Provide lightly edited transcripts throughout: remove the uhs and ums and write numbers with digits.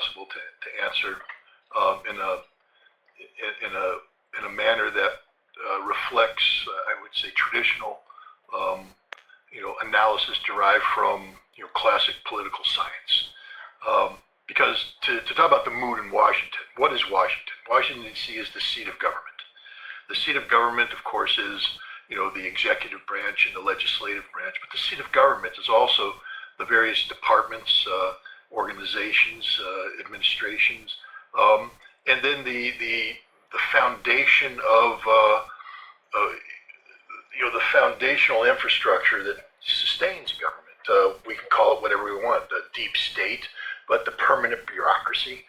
possible to answer in a manner that reflects, I would say, traditional analysis derived from classic political science. Because to talk about the mood in Washington, what is Washington? Washington, D.C. is the seat of government. The seat of government, of course, is the executive branch and the legislative branch, but the seat of government is also the various departments, organizations, administrations, and then the foundation of the foundational infrastructure that sustains government. We can call it whatever we want, the deep state, but the permanent bureaucracy,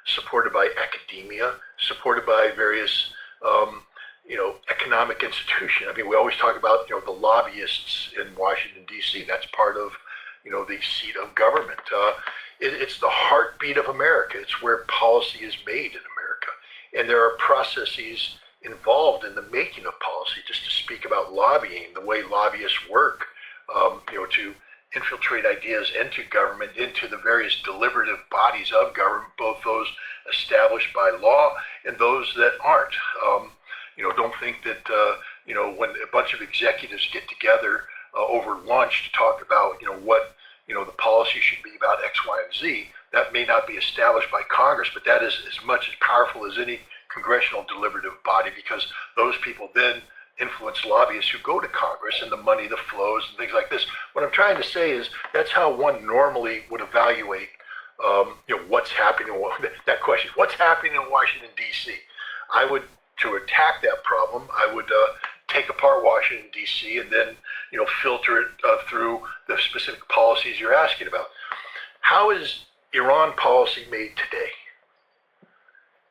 supported by academia, supported by various economic institutions. I mean, we always talk about the lobbyists in Washington, D.C. That's part of the seat of government. It's the heartbeat of America. It's where policy is made in America, and there are processes involved in the making of policy. Just to speak about lobbying, the way lobbyists work, to infiltrate ideas into government, into the various deliberative bodies of government, both those established by law and those that aren't. Don't think that when a bunch of executives get together over lunch to talk about what the policy should be about X, Y, and Z, that may not be established by Congress, but that is as much as powerful as any congressional deliberative body, because those people then influence lobbyists who go to Congress and the money that flows and things like this. What I'm trying to say is that's how one normally would evaluate what's happening. That question, what's happening in Washington, D.C.? To attack that problem, I would take apart Washington, D.C. and then filter it through the specific policies you're asking about. How is Iran policy made today?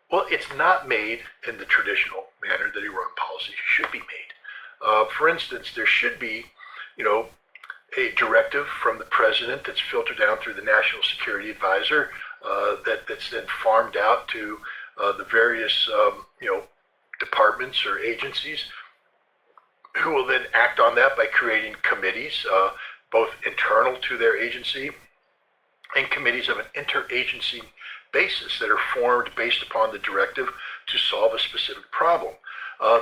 Well, it's not made in the traditional manner that Iran policy should be made. For instance, there should be, a directive from the president that's filtered down through the National Security Advisor that's then farmed out to the various, departments or agencies, who will then act on that by creating committees, both internal to their agency and committees of an interagency basis that are formed based upon the directive to solve a specific problem.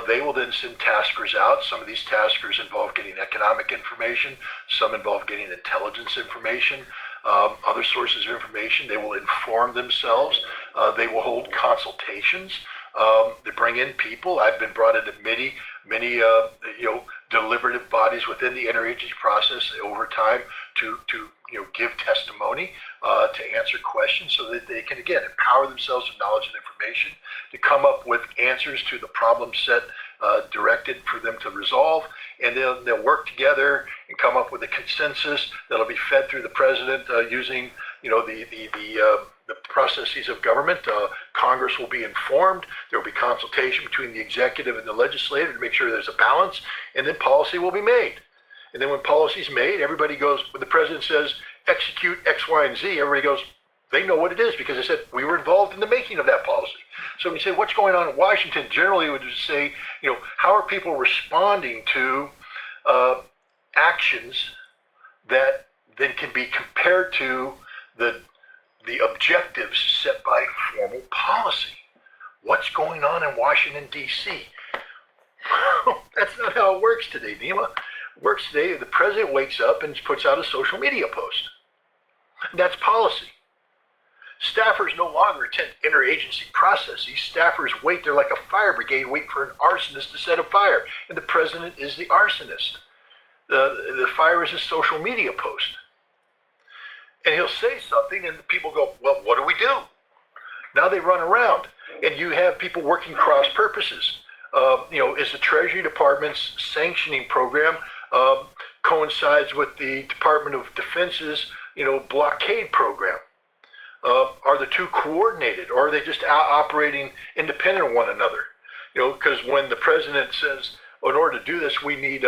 They will then send taskers out. Some of these taskers involve getting economic information. Some involve getting intelligence information, other sources of information. They will inform themselves. They will hold consultations. They bring in people. I've been brought into many deliberative bodies within the interagency process over time to give testimony, to answer questions, so that they can again empower themselves with knowledge and information to come up with answers to the problem set directed for them to resolve, and they'll work together and come up with a consensus that'll be fed through the president using the processes of government. Congress will be informed. There will be consultation between the executive and the legislative to make sure there's a balance, and then policy will be made. And then when policy is made, everybody goes, when the president says, execute X, Y, and Z, everybody goes, they know what it is because they said, we were involved in the making of that policy. So when you say, what's going on in Washington, generally we would just say, how are people responding to actions that then can be compared to the objectives set by formal policy? What's going on in Washington, D.C.? That's not how it works today, Nima. It works today, the president wakes up and puts out a social media post. That's policy. Staffers no longer attend interagency processes. Staffers wait, they're like a fire brigade, wait for an arsonist to set a fire. And the president is the arsonist. The fire is a social media post. And he'll say something and people go, well, what do we do? Now they run around and you have people working cross purposes. Is the Treasury Department's sanctioning program coincides with the Department of Defense's, blockade program? Are the two coordinated, or are they just operating independent of one another? Because when the president says, in order to do this, we need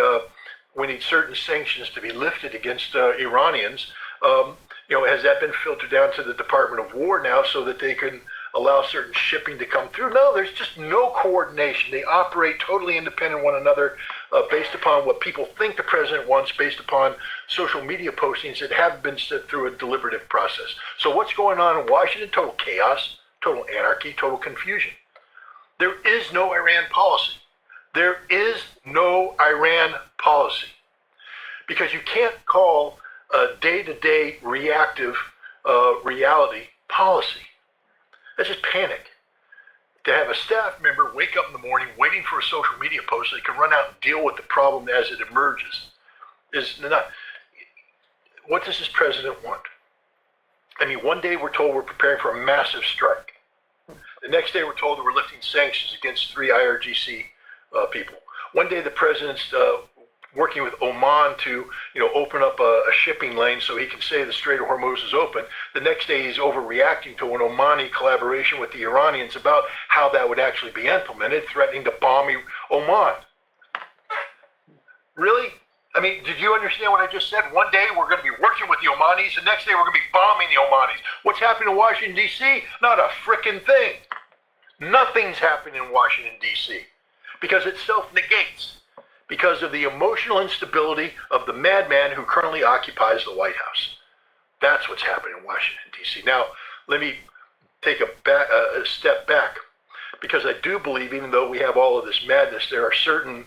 certain sanctions to be lifted against Iranians, has that been filtered down to the Department of War now so that they can allow certain shipping to come through? No, there's just no coordination. They operate totally independent of one another. based upon what people think the president wants, based upon social media postings that haven't been sent through a deliberative process. So what's going on in Washington? Total chaos, total anarchy, total confusion. There is no Iran policy. There is no Iran policy. Because you can't call a day-to-day reactive reality policy. That's just panic. To have a staff member wake up in the morning waiting for a social media post so they can run out and deal with the problem as it emerges is not. What does this president want? I mean, one day we're told we're preparing for a massive strike. The next day we're told that we're lifting sanctions against 3 IRGC people. One day the president's working with Oman to, open up a shipping lane so he can say the Strait of Hormuz is open. The next day he's overreacting to an Omani collaboration with the Iranians about how that would actually be implemented, threatening to bomb Oman. Really? I mean, did you understand what I just said? One day we're going to be working with the Omanis, the next day we're going to be bombing the Omanis. What's happening in Washington, D.C.? Not a frickin' thing. Nothing's happening in Washington, D.C. because it self-negates. Because of the emotional instability of the madman who currently occupies the White House. That's what's happening in Washington, D.C. Now, let me take a step back, because I do believe, even though we have all of this madness, there are certain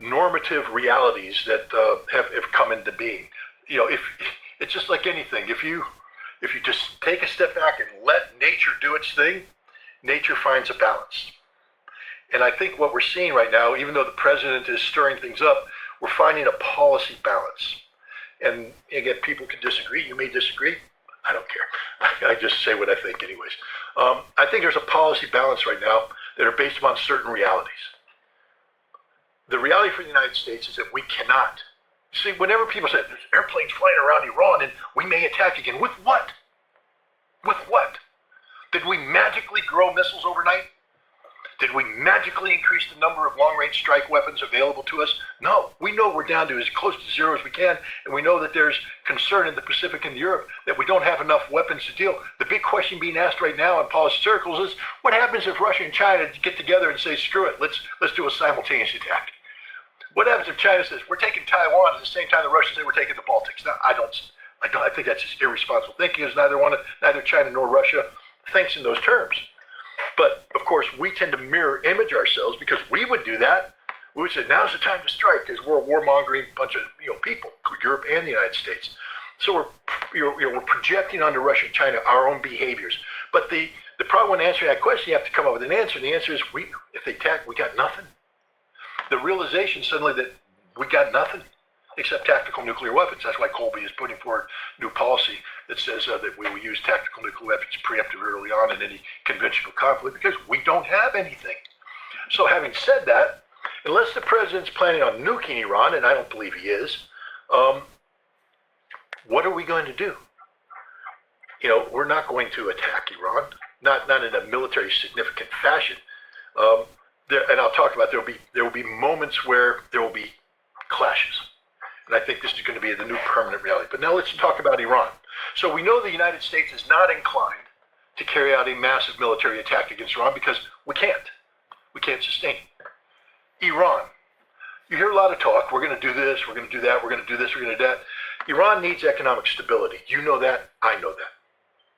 normative realities that have come into being. If it's just like anything, if you just take a step back and let nature do its thing, nature finds a balance. And I think what we're seeing right now, even though the president is stirring things up, we're finding a policy balance. And again, people can disagree. You may disagree. I don't care. I just say what I think anyways. I think there's a policy balance right now that are based upon certain realities. The reality for the United States is that we cannot. See, whenever people say there's airplanes flying around Iran and we may attack again, with what? With what? Did we magically grow missiles overnight? Did we magically increase the number of long-range strike weapons available to us? No. We know we're down to as close to zero as we can, and we know that there's concern in the Pacific and Europe that we don't have enough weapons to deal. The big question being asked right now in policy circles is, what happens if Russia and China get together and say, screw it, let's do a simultaneous attack? What happens if China says, we're taking Taiwan at the same time the Russians say we're taking the Baltics? Now, I think that's just irresponsible thinking, because neither China nor Russia thinks in those terms. But, of course, we tend to mirror image ourselves, because we would do that. We would say, now's the time to strike, because we're a warmongering bunch of people, Europe and the United States. So we're projecting onto Russia and China our own behaviors. But the problem when answering that question, you have to come up with an answer. And the answer is, if they attack, we got nothing. The realization suddenly that we got nothing except tactical nuclear weapons. That's why Colby is putting forward new policy that says that we will use tactical nuclear weapons preemptive early on in any conventional conflict, because we don't have anything. So having said that, unless the president's planning on nuking Iran, and I don't believe he is, what are we going to do? We're not going to attack Iran, not in a military significant fashion. And I'll talk about there will be moments where there will be clashes. And I think this is going to be the new permanent reality. But now let's talk about Iran. So we know the United States is not inclined to carry out a massive military attack against Iran, because we can't. We can't sustain it. Iran. You hear a lot of talk. We're going to do this. We're going to do that. We're going to do this. We're going to do that. Iran needs economic stability. You know that. I know that.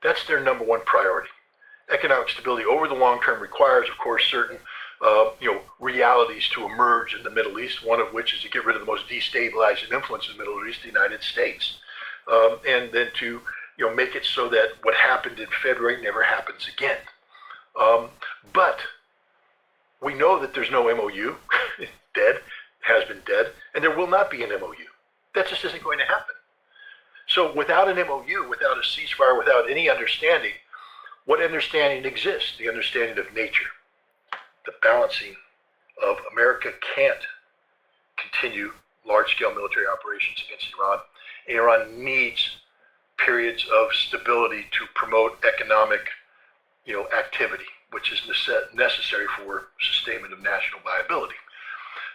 That's their number one priority. Economic stability over the long term requires, of course, certain realities to emerge in the Middle East, one of which is to get rid of the most destabilizing influence in the Middle East, the United States. And then to make it so that what happened in February never happens again. But we know that there's no MOU, it's dead, has been dead, and there will not be an MOU. That just isn't going to happen. So without an MOU, without a ceasefire, without any understanding, what understanding exists? The understanding of nature. The balancing of America can't continue large-scale military operations against Iran. And Iran needs periods of stability to promote economic, activity, which is necessary for sustainment of national viability.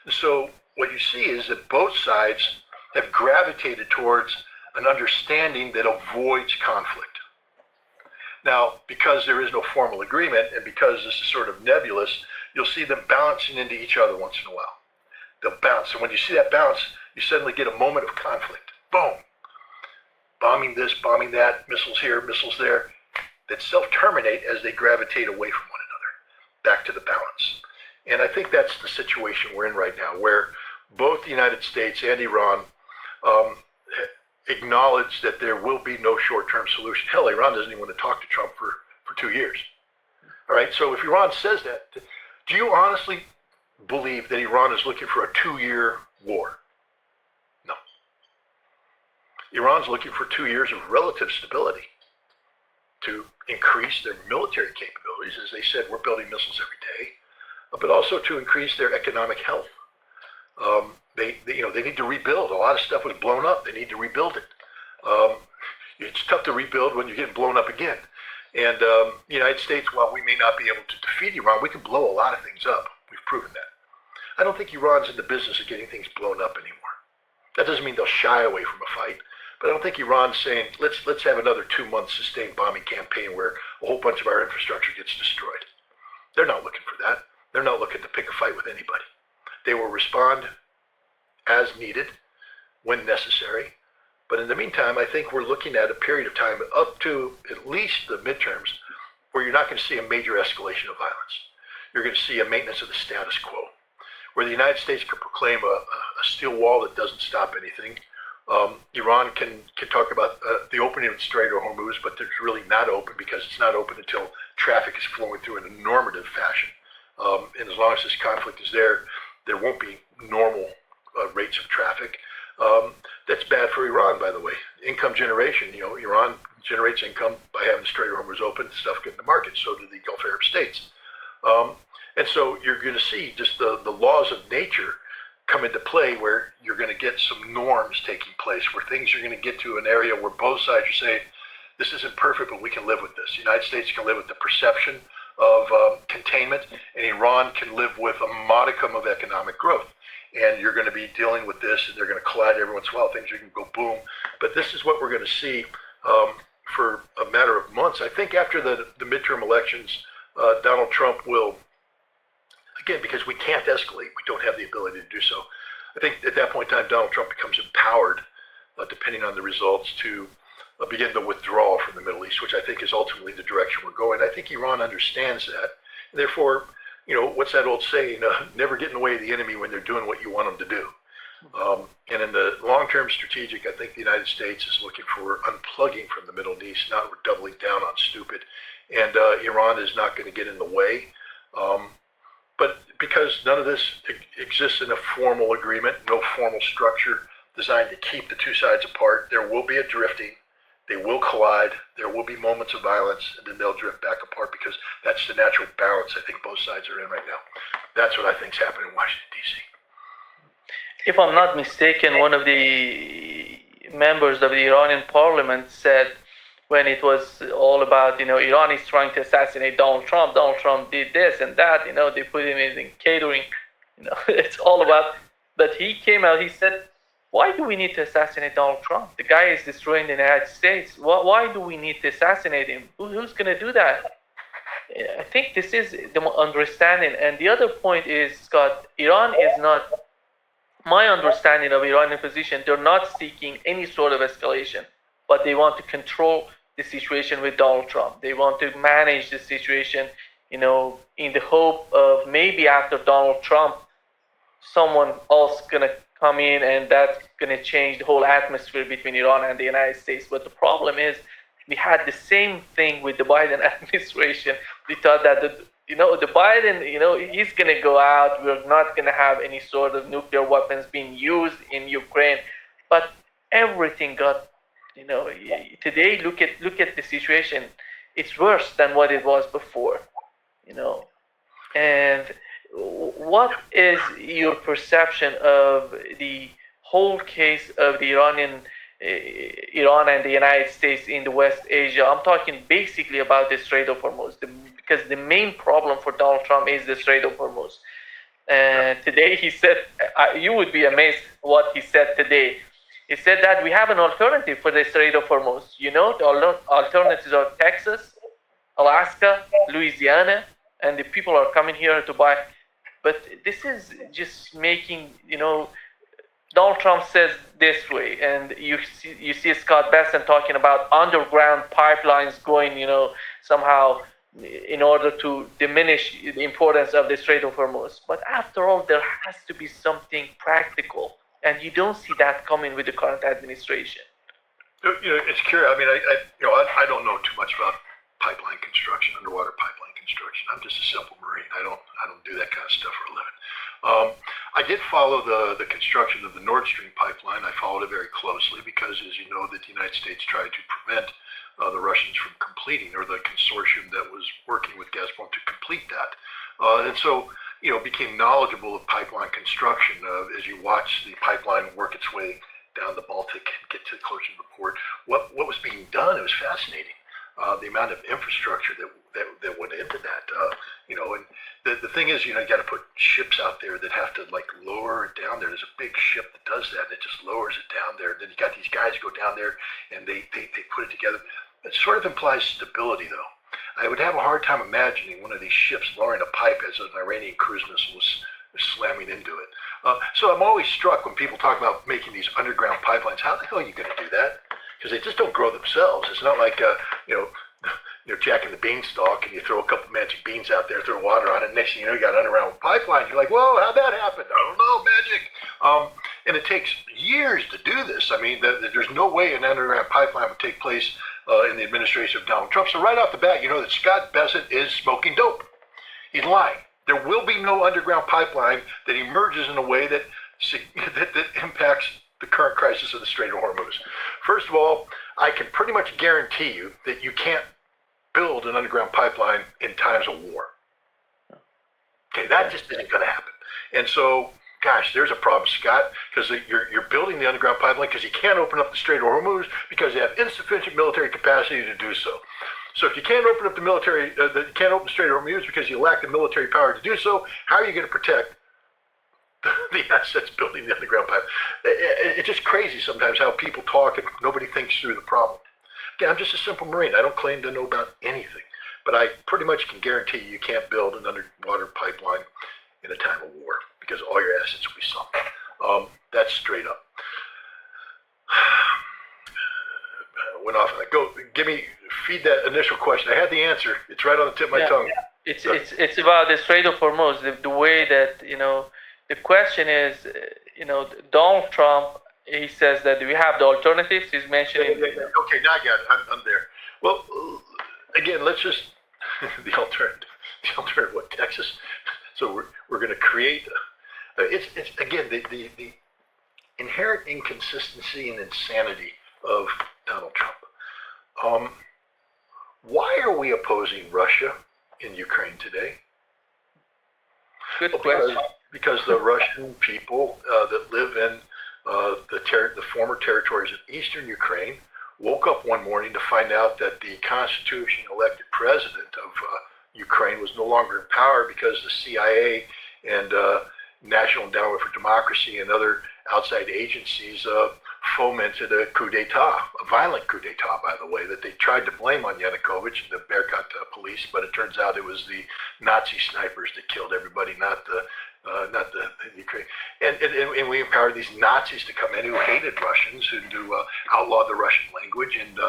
And so what you see is that both sides have gravitated towards an understanding that avoids conflict. Now, because there is no formal agreement, and because this is sort of nebulous, you'll see them balancing into each other once in a while. They'll bounce. And when you see that bounce, you suddenly get a moment of conflict. Boom. Bombing this, bombing that, missiles here, missiles there, that self-terminate as they gravitate away from one another, back to the balance. And I think that's the situation we're in right now, where both the United States and Iran acknowledge that there will be no short-term solution. Hell, Iran doesn't even want to talk to Trump for 2 years. All right, so if Iran says that, do you honestly believe that Iran is looking for a 2-year war? No. Iran's looking for 2 years of relative stability to increase their military capabilities. As they said, we're building missiles every day, but also to increase their economic health. They need to rebuild. A lot of stuff was blown up. They need to rebuild it. It's tough to rebuild when you're getting blown up again. And the United States, while we may not be able to defeat Iran, we can blow a lot of things up. We've proven that. I don't think Iran's in the business of getting things blown up anymore. That doesn't mean they'll shy away from a fight, but I don't think Iran's saying, let's have another 2-month sustained bombing campaign where a whole bunch of our infrastructure gets destroyed. They're not looking for that. They're not looking to pick a fight with anybody. They will respond as needed when necessary. But in the meantime, I think we're looking at a period of time up to at least the midterms where you're not going to see a major escalation of violence. You're going to see a maintenance of the status quo, where the United States can proclaim a steel wall that doesn't stop anything. Iran can talk about the opening of the Strait of Hormuz, but it's really not open because it's not open until traffic is flowing through in a normative fashion. And as long as this conflict is there, there won't be normal rates of traffic. That's bad for Iran, by the way. Income generation, Iran generates income by having the Strait of Hormuz open, stuff getting to market. So do the Gulf Arab states. And so you're going to see just the laws of nature come into play where you're going to get some norms taking place, where things are going to get to an area where both sides are saying, this isn't perfect, but we can live with this. The United States can live with the perception of containment, and Iran can live with a modicum of economic growth. And you're going to be dealing with this, and they're going to collide every once in a while. Things are going to go boom. But this is what we're going to see for a matter of months. I think after the midterm elections, Donald Trump will, again, because we can't escalate, we don't have the ability to do so. I think at that point in time, Donald Trump becomes empowered, depending on the results, to begin the withdrawal from the Middle East, which I think is ultimately the direction we're going. I think Iran understands that. And therefore, what's that old saying? Never get in the way of the enemy when they're doing what you want them to do. And in the long-term strategic, I think the United States is looking for unplugging from the Middle East, not doubling down on stupid. And Iran is not going to get in the way. But because none of this exists in a formal agreement, no formal structure designed to keep the two sides apart, there will be a drifting. They will collide. There will be moments of violence, and then they'll drift back apart because that's the natural balance I think both sides are in right now. That's what I think is happening in Washington, D.C. If I'm not mistaken, one of the members of the Iranian parliament said, when it was all about, Iran is trying to assassinate Donald Trump did this and that, they put him in catering, it's all about, but he came out, he said, why do we need to assassinate Donald Trump? The guy is destroying the United States. Why do we need to assassinate him? Who's going to do that? I think this is the understanding. And the other point is, Scott, Iran is not, my understanding of Iranian position, they're not seeking any sort of escalation, but they want to control the situation with Donald Trump. They want to manage the situation, in the hope of maybe after Donald Trump, someone else going to come in and that's going to change the whole atmosphere between Iran and the United States. But the problem is we had the same thing with the Biden administration. We thought that, the Biden, he's going to go out. We're not going to have any sort of nuclear weapons being used in Ukraine. But everything got, today, look at the situation. It's worse than what it was before, And what is your perception of the whole case of the Iran and the United States in the West Asia? I'm talking basically about the Strait of Hormuz, because the main problem for Donald Trump is the Strait of Hormuz. And today he said, you would be amazed what he said today. He said that we have an alternative for the Strait of Hormuz. The alternatives are Texas, Alaska, Louisiana, and the people are coming here to buy But this is just making, Donald Trump says this way, and you see Scott Bessent talking about underground pipelines going, somehow in order to diminish the importance of the Strait of Hormuz. But after all, there has to be something practical, and you don't see that coming with the current administration. It's curious. I mean, I don't know too much about pipeline construction, underwater pipeline construction. I'm just a simple Marine. I don't do that kind of stuff for a living. I did follow the construction of the Nord Stream pipeline. I followed it very closely because, as you know, that the United States tried to prevent the Russians from completing, or the consortium that was working with Gazprom to complete that. And so, became knowledgeable of pipeline construction as you watch the pipeline work its way down the Baltic and get to closer to the port. What was being done, it was fascinating. The amount of infrastructure that went into that, and the thing is, you got to put ships out there that have to lower it down there. There's a big ship that does that, and it just lowers it down there. And then you got these guys go down there and they put it together. It sort of implies stability, though. I would have a hard time imagining one of these ships lowering a pipe as an Iranian cruise missile was slamming into it. So I'm always struck when people talk about making these underground pipelines. How the hell are you going to do that? Because they just don't grow themselves. It's not like Jack and the Beanstalk, and you throw a couple magic beans out there, throw water on it. Next thing you know, you got an underground pipeline. You're like, whoa, how'd that happen? I don't know, magic. And it takes years to do this. I mean, there's no way an underground pipeline would take place in the administration of Donald Trump. So right off the bat, you know that Scott Bessent is smoking dope. He's lying. There will be no underground pipeline that emerges in a way that impacts the current crisis of the Strait of Hormuz. First of all, I can pretty much guarantee you that you can't build an underground pipeline in times of war. Okay, that just isn't going to happen. And so, gosh, there's a problem, Scott, because you're building the underground pipeline because you can't open up the Strait of Hormuz because you have insufficient military capacity to do so. So if you can't open up you can't open the Strait of Hormuz because you lack the military power to do so, how are you going to protect the assets building the underground pipe? It's just crazy sometimes how people talk and nobody thinks through the problem. Again, I'm just a simple Marine. I don't claim to know about anything, but I pretty much can guarantee you can't build an underwater pipeline in a time of war because all your assets will be sunk. That's straight up. Went off. Feed that initial question. I had the answer. It's right on the tip of my tongue. It's about the Strait of Hormuz. The way that the question is, Donald Trump. He says that we have the alternatives. He's mentioning. Okay, now I got it. I'm there. Well, again, let's just the alternative. The alternative, what, Texas? So we're going to create. It's again the inherent inconsistency and insanity of Donald Trump. Why are we opposing Russia in Ukraine today? Good question. Because the Russian people that live in the former territories of eastern Ukraine woke up one morning to find out that the constitutionally elected president of Ukraine was no longer in power because the CIA and National Endowment for Democracy and other outside agencies fomented a coup d'etat, a violent coup d'etat, by the way, that they tried to blame on Yanukovych and the Berkut police, but it turns out it was the Nazi snipers that killed everybody, not the Ukraine. And we empowered these Nazis to come in who hated Russians, who outlawed the Russian language and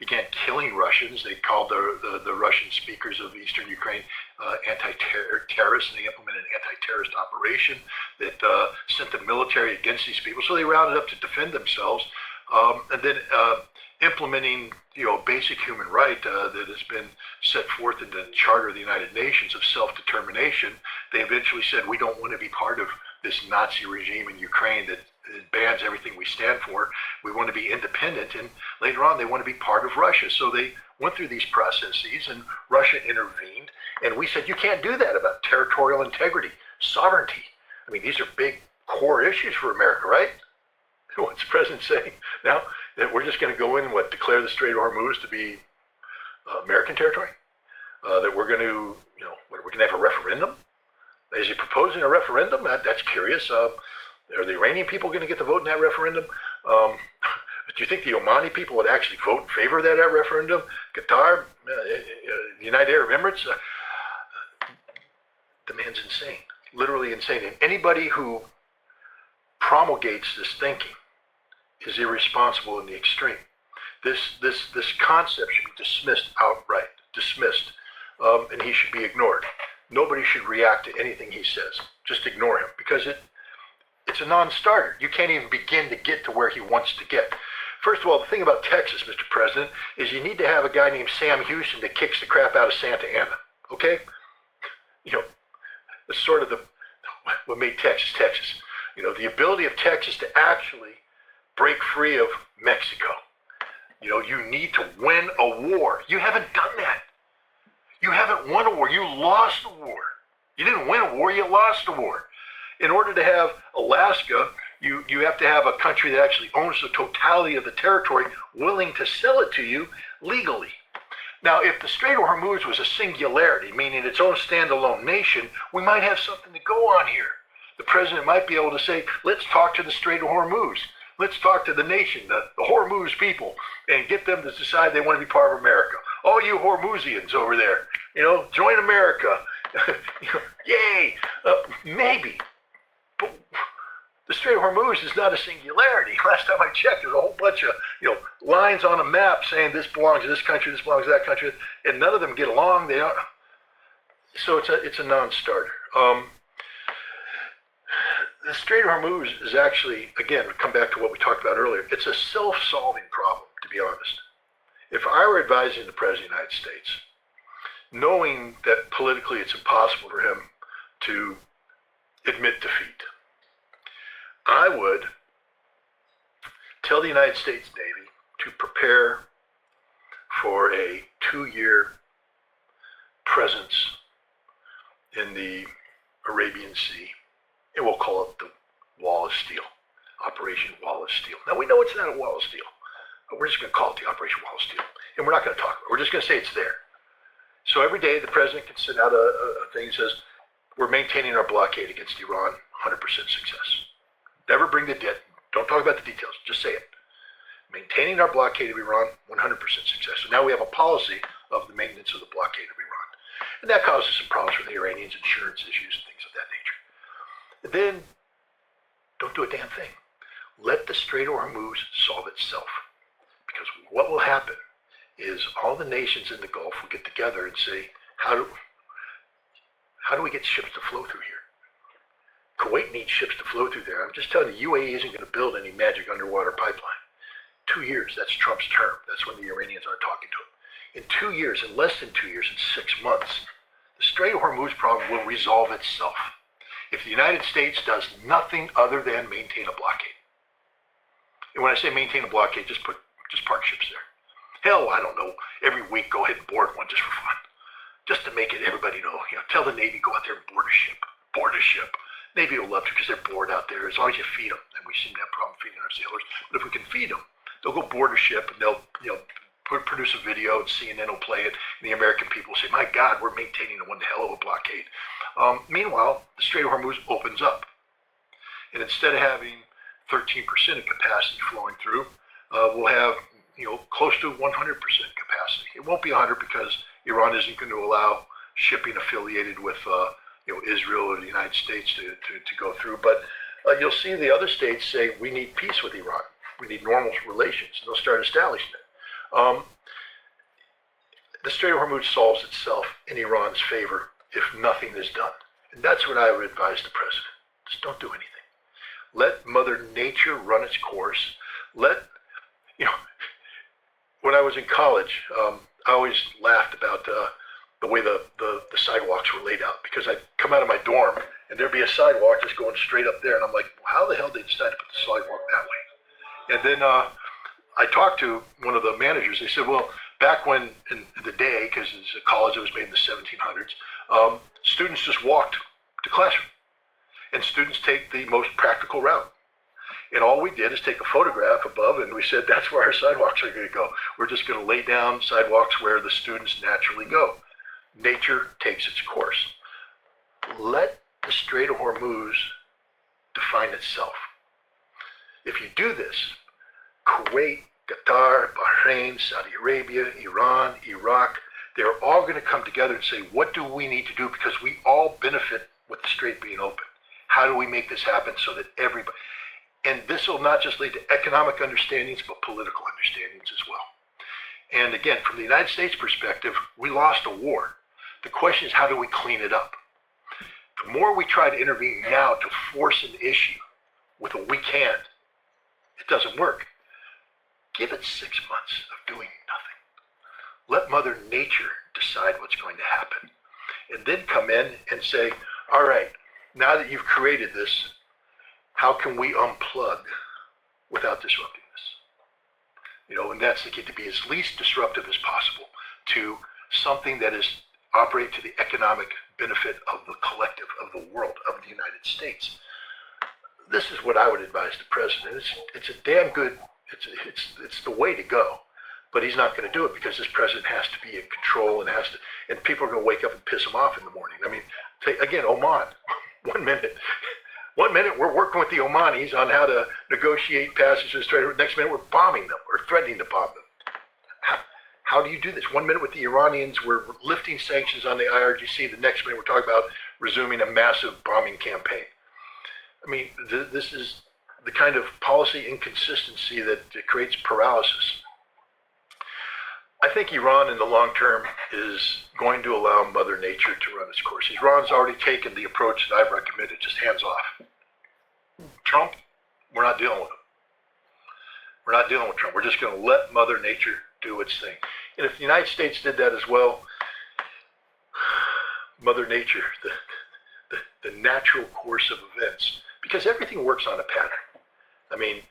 began killing Russians. They called the Russian speakers of eastern Ukraine anti-terrorists, and they implemented an anti-terrorist operation that sent the military against these people. So they rounded up to defend themselves, and then implementing basic human right that has been set forth in the Charter of the United Nations of self-determination. They eventually said, we don't want to be part of this Nazi regime in Ukraine that bans everything we stand for. We want to be independent, and later on they want to be part of Russia. So they went through these processes, and Russia intervened, and we said, you can't do that about territorial integrity, sovereignty. I mean, these are big core issues for America, right? What's the president saying now? That we're just going to go in and declare the Strait of Hormuz to be American territory? That we're going to, we're going to have a referendum? Is he proposing a referendum? That's curious. Are the Iranian people going to get to vote in that referendum? Do you think the Omani people would actually vote in favor of that referendum? Qatar, the United Arab Emirates? The man's insane. literally insane. And anybody who promulgates this thinking is irresponsible in the extreme. This concept should be dismissed outright, dismissed, and he should be ignored. Nobody should react to anything he says. Just ignore him, because it's a non-starter. You can't even begin to get to where he wants to get. First of all, the thing about Texas, Mr. President, is you need to have a guy named Sam Houston that kicks the crap out of Santa Ana, okay? You know, that's sort of what made Texas, Texas. You know, the ability of Texas to actually break free of Mexico. You know, you need to win a war. You haven't done that. You haven't won a war. You lost a war. You didn't win a war, you lost a war. In order to have Alaska, you have to have a country that actually owns the totality of the territory willing to sell it to you legally. Now, if the Strait of Hormuz was a singularity, meaning its own standalone nation, we might have something to go on here. The president might be able to say, let's talk to the Strait of Hormuz. Let's talk to the nation, the Hormuz people, and get them to decide they want to be part of America. All you Hormuzians over there, you know, join America. You know, yay, maybe. But the Strait of Hormuz is not a singularity. Last time I checked, there's a whole bunch of, you know, lines on a map saying this belongs to this country, this belongs to that country, and none of them get along. They don't. So it's a non-starter. The Strait of Hormuz is actually, again, come back to what we talked about earlier, it's a self-solving problem, to be honest. If I were advising the President of the United States, knowing that politically it's impossible for him to admit defeat, I would tell the United States Navy to prepare for a 2-year presence in the Arabian Sea, and we'll call it the Wall of Steel, Operation Wall of Steel. Now, we know it's not a Wall of Steel, but we're just going to call it the Operation Wall of Steel, and we're not going to talk about it. We're just going to say it's there. So every day the president can send out a thing that says, we're maintaining our blockade against Iran, 100% success. Never bring the debt. Don't talk about the details. Just say it. Maintaining our blockade of Iran, 100% success. So now we have a policy of the maintenance of the blockade of Iran. And that causes some problems for the Iranians, insurance issues and things of that nature. And then, don't do a damn thing. Let the Strait of Hormuz solve itself. Because what will happen is all the nations in the Gulf will get together and say, how do we get ships to flow through here? Kuwait needs ships to flow through there. I'm just telling you, UAE isn't going to build any magic underwater pipeline. 2 years, that's Trump's term. That's when the Iranians aren't talking to him. In 2 years, in less than 2 years, in 6 months, the Strait of Hormuz problem will resolve itself. If the United States does nothing other than maintain a blockade. And when I say maintain a blockade, just park ships there. Hell, I don't know, every week go ahead and board one just for fun. Just to make it everybody know, tell the Navy, go out there and board a ship. Board a ship. Navy will love to because they're bored out there as long as you feed them. And we seem to have a problem feeding our sailors. But if we can feed them, they'll go board a ship and they'll produce a video and CNN will play it. And the American people will say, my God, we're maintaining one hell of a blockade. Meanwhile, the Strait of Hormuz opens up. And instead of having 13% of capacity flowing through, we'll have close to 100% capacity. It won't be 100 because Iran isn't going to allow shipping affiliated with Israel or the United States to go through. But you'll see the other states say, we need peace with Iran. We need normal relations. And they'll start establishing it. The Strait of Hormuz solves itself in Iran's favor if nothing is done. And that's what I would advise the president. Just don't do anything. Let Mother Nature run its course. When I was in college, I always laughed about the way the sidewalks were laid out, because I'd come out of my dorm and there'd be a sidewalk just going straight up there, and I'm like, how the hell did they decide to put the sidewalk that way? And then I talked to one of the managers. They said, well, back when in the day, because it's a college that was made in the 1700s, students just walked to classroom, and students take the most practical route. And all we did is take a photograph above, and we said, that's where our sidewalks are going to go. We're just going to lay down sidewalks where the students naturally go. Nature takes its course. Let the Strait of Hormuz define itself. If you do this, Kuwait, Qatar, Bahrain, Saudi Arabia, Iran, Iraq, they're all going to come together and say, what do we need to do? Because we all benefit with the strait being open. How do we make this happen so that everybody, and this will not just lead to economic understandings, but political understandings as well. And again, from the United States perspective, we lost a war. The question is, how do we clean it up? The more we try to intervene now to force an issue with a we can't, it doesn't work. Give it 6 months of doing nothing. Let Mother Nature decide what's going to happen. And then come in and say, all right, now that you've created this, how can we unplug without disrupting this? And that's the key, to be as least disruptive as possible to something that is operate to the economic benefit of the collective, of the world, of the United States. This is what I would advise the president. It's a damn good, it's the way to go. But he's not going to do it because this president has to be in control and people are going to wake up and piss him off in the morning. I mean, again, Oman, 1 minute. 1 minute we're working with the Omanis on how to negotiate passage to the strait. Next minute we're bombing them or threatening to bomb them. How do you do this? 1 minute with the Iranians, we're lifting sanctions on the IRGC. The next minute we're talking about resuming a massive bombing campaign. I mean, this is the kind of policy inconsistency that creates paralysis. I think Iran in the long term is going to allow Mother Nature to run its course. Iran's already taken the approach that I've recommended, just hands off. Trump, we're not dealing with him. We're not dealing with Trump. We're just going to let Mother Nature do its thing. And if the United States did that as well, Mother Nature, the natural course of events, because everything works on a pattern. I mean,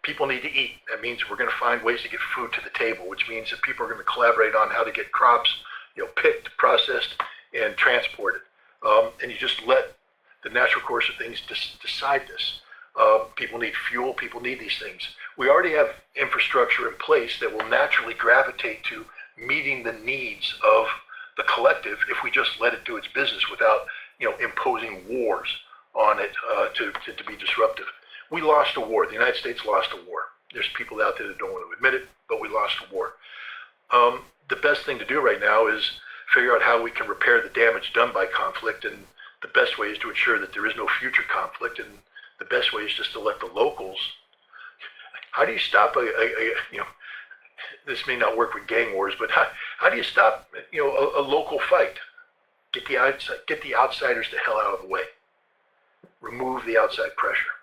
people need to eat. That means we're going to find ways to get food to the table, which means that people are going to collaborate on how to get crops, picked, processed, and transported. And you just let the natural course of things decide this. People need fuel. People need these things. We already have infrastructure in place that will naturally gravitate to meeting the needs of the collective if we just let it do its business without, imposing wars on it to be disruptive. We lost a war. The United States lost a war. There's people out there that don't want to admit it, but we lost a war. The best thing to do right now is figure out how we can repair the damage done by conflict, and the best way is to ensure that there is no future conflict, and the best way is just to let the locals. How do you stop this may not work with gang wars, but how do you stop a local fight? Get the outsiders the hell out of the way. Remove the outside pressure.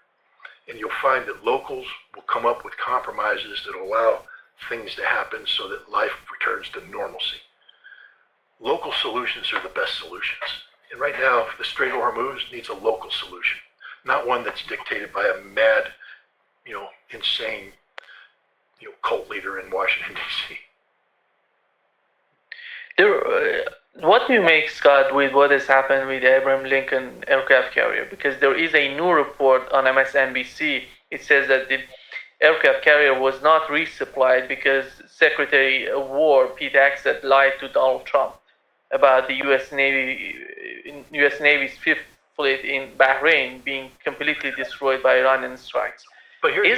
And you'll find that locals will come up with compromises that allow things to happen so that life returns to normalcy. Local solutions are the best solutions. And right now, the Strait of Hormuz needs a local solution, not one that's dictated by a mad, insane, cult leader in Washington, D.C. What do you make, Scott, with what has happened with the Abraham Lincoln aircraft carrier? Because there is a new report on MSNBC. It says that the aircraft carrier was not resupplied because Secretary of War Pete Hegseth lied to Donald Trump about the U.S. Navy's fifth fleet in Bahrain being completely destroyed by Iranian strikes. But here's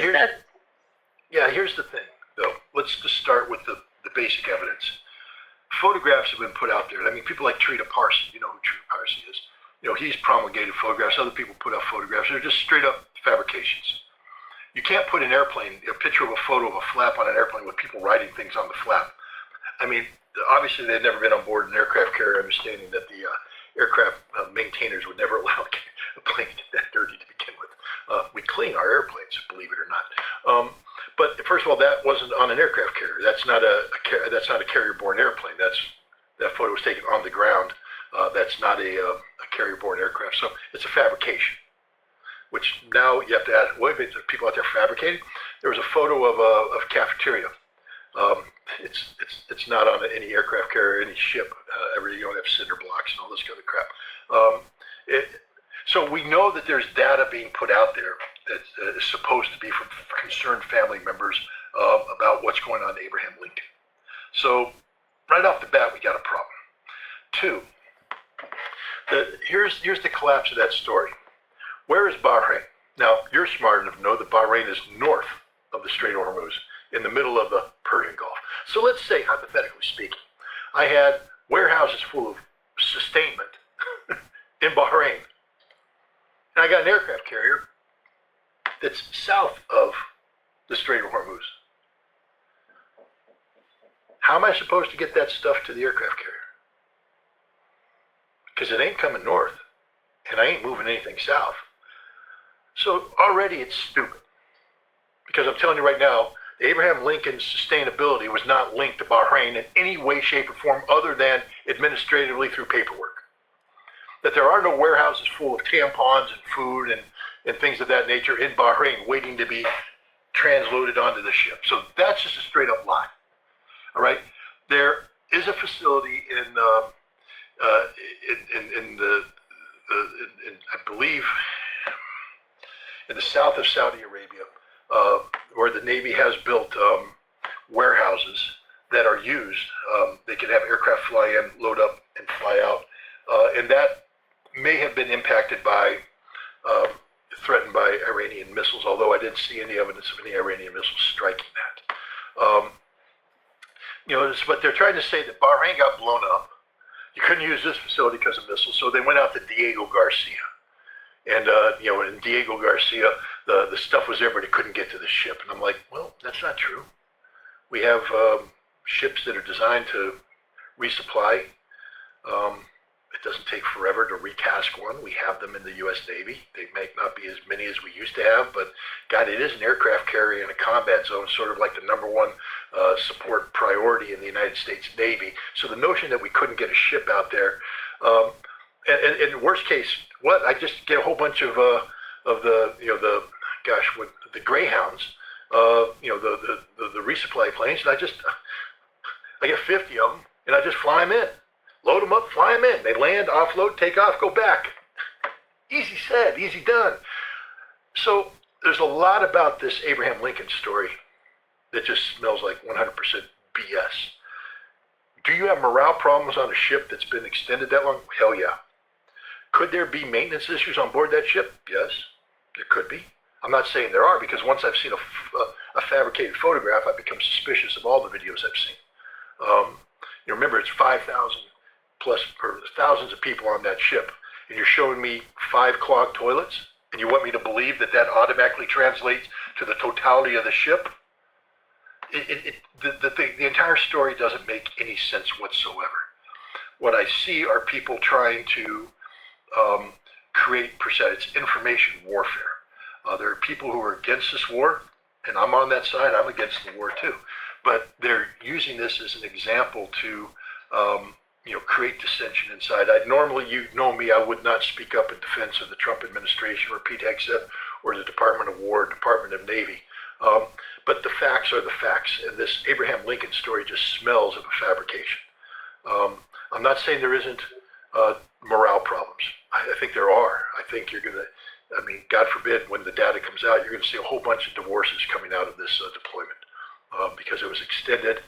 the thing, though. Let's just start with the basic evidence. Photographs have been put out there. I mean, people like Trita Parsi, you know who Trita Parsi is. He's promulgated photographs. Other people put out photographs. They're just straight up fabrications. You can't put a picture of a photo of a flap on an airplane with people writing things on the flap. I mean, obviously they've never been on board an aircraft carrier, understanding that the aircraft maintainers would never allow a plane to get that dirty to begin with. We clean our airplanes, believe it or not. But first of all, that wasn't on an aircraft carrier. That's not a carrier-borne airplane. That photo was taken on the ground. That's not a carrier-borne aircraft. So it's a fabrication. Which now you have to ask, what if people out there fabricating? There was a photo of a cafeteria. It's not on any aircraft carrier, any ship. You don't have cinder blocks and all this kind of crap. So we know that there's data being put out there that is supposed to be from concerned family members about what's going on to Abraham Lincoln. So right off the bat, we got a problem. Two, here's the collapse of that story. Where is Bahrain? Now, you're smart enough to know that Bahrain is north of the Strait of Hormuz, in the middle of the Persian Gulf. So let's say, hypothetically speaking, I had warehouses full of sustainment in Bahrain. And I got an aircraft carrier that's south of the Strait of Hormuz. How am I supposed to get that stuff to the aircraft carrier? Because it ain't coming north, and I ain't moving anything south. So already it's stupid. Because I'm telling you right now, Abraham Lincoln's sustainability was not linked to Bahrain in any way, shape, or form other than administratively through paperwork. That there are no warehouses full of tampons and food and things of that nature in Bahrain waiting to be transloaded onto the ship. So that's just a straight up lie. All right? There is a facility in I believe in the south of Saudi Arabia, where the Navy has built warehouses that are used. They can have aircraft fly in, load up, and fly out. And that may have been impacted by, threatened by Iranian missiles, although I didn't see any evidence of any Iranian missiles striking that. But they're trying to say that Bahrain got blown up. You couldn't use this facility because of missiles, so they went out to Diego Garcia. And, in Diego Garcia, the stuff was there, but it couldn't get to the ship. And I'm like, well, that's not true. We have ships that are designed to resupply. It doesn't take forever to recast one. We have them in the U.S. Navy. They may not be as many as we used to have, but God, it is an aircraft carrier in a combat zone, sort of like the number one support priority in the United States Navy. So the notion that we couldn't get a ship out there, and in worst case, what? I just get a whole bunch of the Greyhounds, the resupply planes, and I get 50 of them, and I just fly them in. Load them up, fly them in. They land, offload, take off, go back. Easy said, easy done. So there's a lot about this Abraham Lincoln story that just smells like 100% BS. Do you have morale problems on a ship that's been extended that long? Hell yeah. Could there be maintenance issues on board that ship? Yes, there could be. I'm not saying there are, because once I've seen a fabricated photograph, I become suspicious of all the videos I've seen. Remember, it's 5,000 plus, or thousands of people on that ship, and you're showing me 5 clogged toilets, and you want me to believe that that automatically translates to the totality of the ship? The entire story doesn't make any sense whatsoever. What I see are people trying to create it's information warfare. There are people who are against this war, and I'm on that side. I'm against the war too. But they're using this as an example to create dissension inside. Normally, you know me, I would not speak up in defense of the Trump administration or Pete Hegseth or the Department of War, Department of Navy. But the facts are the facts, and this Abraham Lincoln story just smells of a fabrication. I'm not saying there isn't morale problems. I think there are. I think you're going to, God forbid, when the data comes out, you're going to see a whole bunch of divorces coming out of this deployment because it was extended.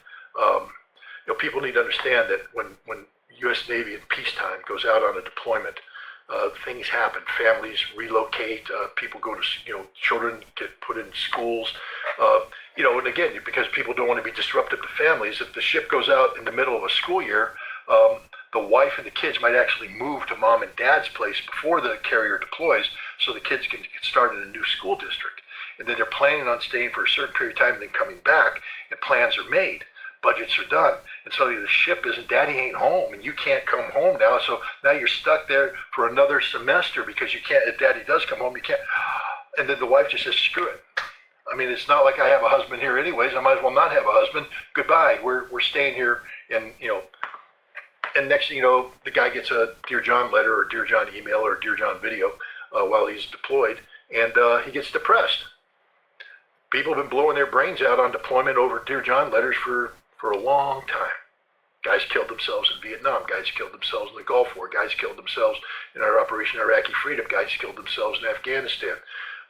People need to understand that when U.S. Navy in peacetime goes out on a deployment, things happen. Families relocate. People go to, children get put in schools. And again, because people don't want to be disruptive to families, if the ship goes out in the middle of a school year, the wife and the kids might actually move to mom and dad's place before the carrier deploys, so the kids can get started in a new school district. And then they're planning on staying for a certain period of time and then coming back, and plans are made. Budgets are done. And so the ship isn't, Daddy ain't home, and you can't come home now. So now you're stuck there for another semester because you can't, if Daddy does come home, you can't. And then the wife just says, screw it. It's not like I have a husband here anyways. I might as well not have a husband. Goodbye. We're staying here. And, and next thing you know, the guy gets a Dear John letter or Dear John email or Dear John video while he's deployed, and he gets depressed. People have been blowing their brains out on deployment over Dear John letters for a long time. Guys killed themselves in Vietnam. Guys killed themselves in the Gulf War. Guys killed themselves in our Operation Iraqi Freedom. Guys killed themselves in Afghanistan.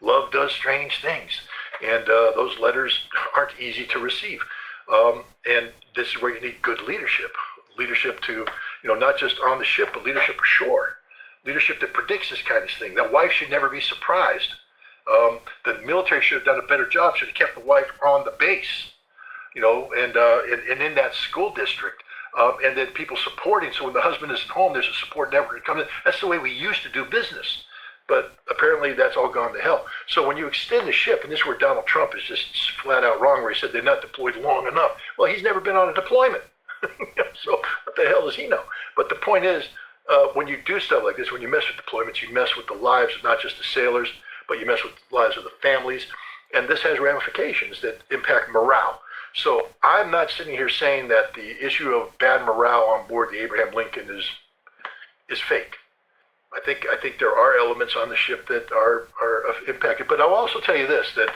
Love does strange things, and those letters aren't easy to receive. And this is where you need good leadership. Leadership to, not just on the ship, but leadership ashore. Leadership that predicts this kind of thing. That wife should never be surprised. The military should have done a better job, should have kept the wife on the base, and in that school district, and then people supporting. So when the husband isn't home, there's a support network that comes in. That's the way we used to do business. But apparently that's all gone to hell. So when you extend the ship, and this is where Donald Trump is just flat out wrong, where he said they're not deployed long enough. Well, he's never been on a deployment. So what the hell does he know? But the point is, when you do stuff like this, when you mess with deployments, you mess with the lives of not just the sailors, but you mess with the lives of the families. And this has ramifications that impact morale. So I'm not sitting here saying that the issue of bad morale on board the Abraham Lincoln is fake. I think there are elements on the ship that are impacted. But I'll also tell you this, that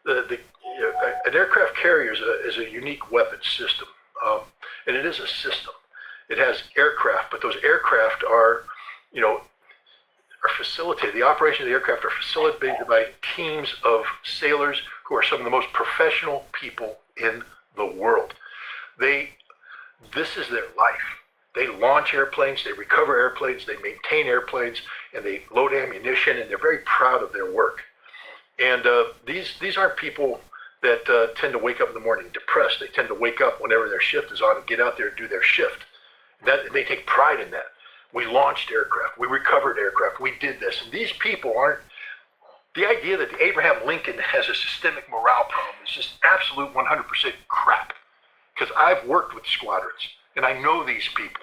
an aircraft carrier is a unique weapons system. And it is a system. It has aircraft, but those aircraft are facilitated. The operation of the aircraft are facilitated by teams of sailors who are some of the most professional people in the world. This is their life. They launch airplanes, they recover airplanes, they maintain airplanes, and they load ammunition, and they're very proud of their work. And these aren't people that tend to wake up in the morning depressed. They tend to wake up whenever their shift is on and get out there and do their shift. They take pride in that. We launched aircraft, we recovered aircraft, we did this. And these people aren't, the idea that the Abraham Lincoln has a systemic morale problem is just absolute 100% crap. Because I've worked with squadrons, and I know these people.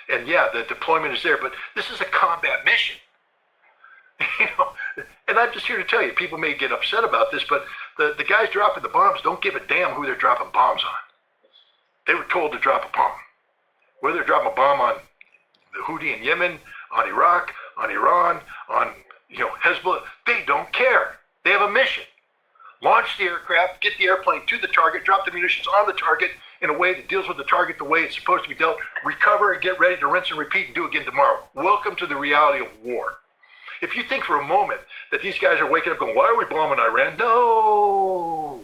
And yeah, the deployment is there, but this is a combat mission. And I'm just here to tell you, people may get upset about this, but the guys dropping the bombs don't give a damn who they're dropping bombs on. They were told to drop a bomb. Whether they're dropping a bomb on the Houthi in Yemen, on Iraq, on Iran, on Hezbollah, they don't care. They have a mission. Launch the aircraft, get the airplane to the target, drop the munitions on the target in a way that deals with the target the way it's supposed to be dealt, recover and get ready to rinse and repeat and do again tomorrow. Welcome to the reality of war. If you think for a moment that these guys are waking up going, why are we bombing Iran? No.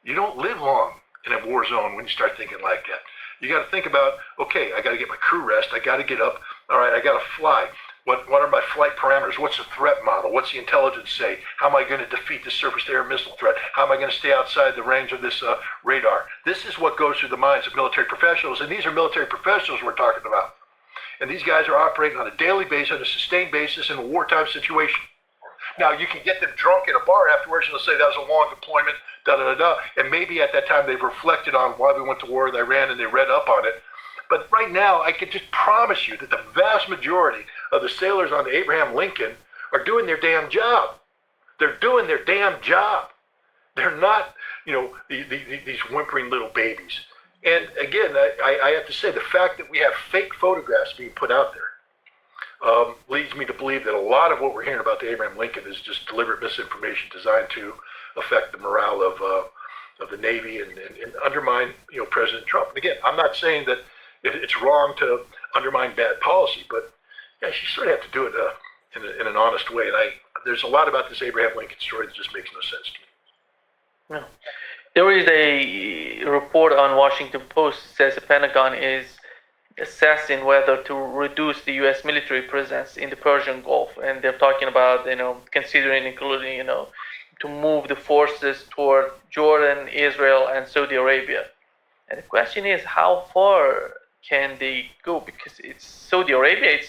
You don't live long in a war zone when you start thinking like that. You got to think about, okay, I got to get my crew rest. I got to get up. All right, I got to fly. What are my flight parameters? What's the threat model? What's the intelligence say? How am I going to defeat the surface-to-air missile threat? How am I going to stay outside the range of this radar? This is what goes through the minds of military professionals, and these are military professionals we're talking about. And these guys are operating on a daily basis, on a sustained basis in a wartime situation. Now, you can get them drunk in a bar afterwards, and they'll say that was a long deployment, da-da-da-da. And maybe at that time they've reflected on why we went to war with Iran and they read up on it. But right now, I can just promise you that the vast majority of the sailors on the Abraham Lincoln are doing their damn job. They're doing their damn job. They're not, these whimpering little babies. And again, I have to say, the fact that we have fake photographs being put out there leads me to believe that a lot of what we're hearing about the Abraham Lincoln is just deliberate misinformation designed to affect the morale of the Navy and undermine, President Trump. And again, I'm not saying that it's wrong to undermine bad policy, but yeah, you sort of have to do it in an honest way. And there's a lot about this Abraham Lincoln story that just makes no sense to me. No. There is a report on Washington Post that says the Pentagon is assessing whether to reduce the U.S. military presence in the Persian Gulf, and they're talking about considering including to move the forces toward Jordan, Israel, and Saudi Arabia. And the question is, how far can they go? Because it's Saudi Arabia,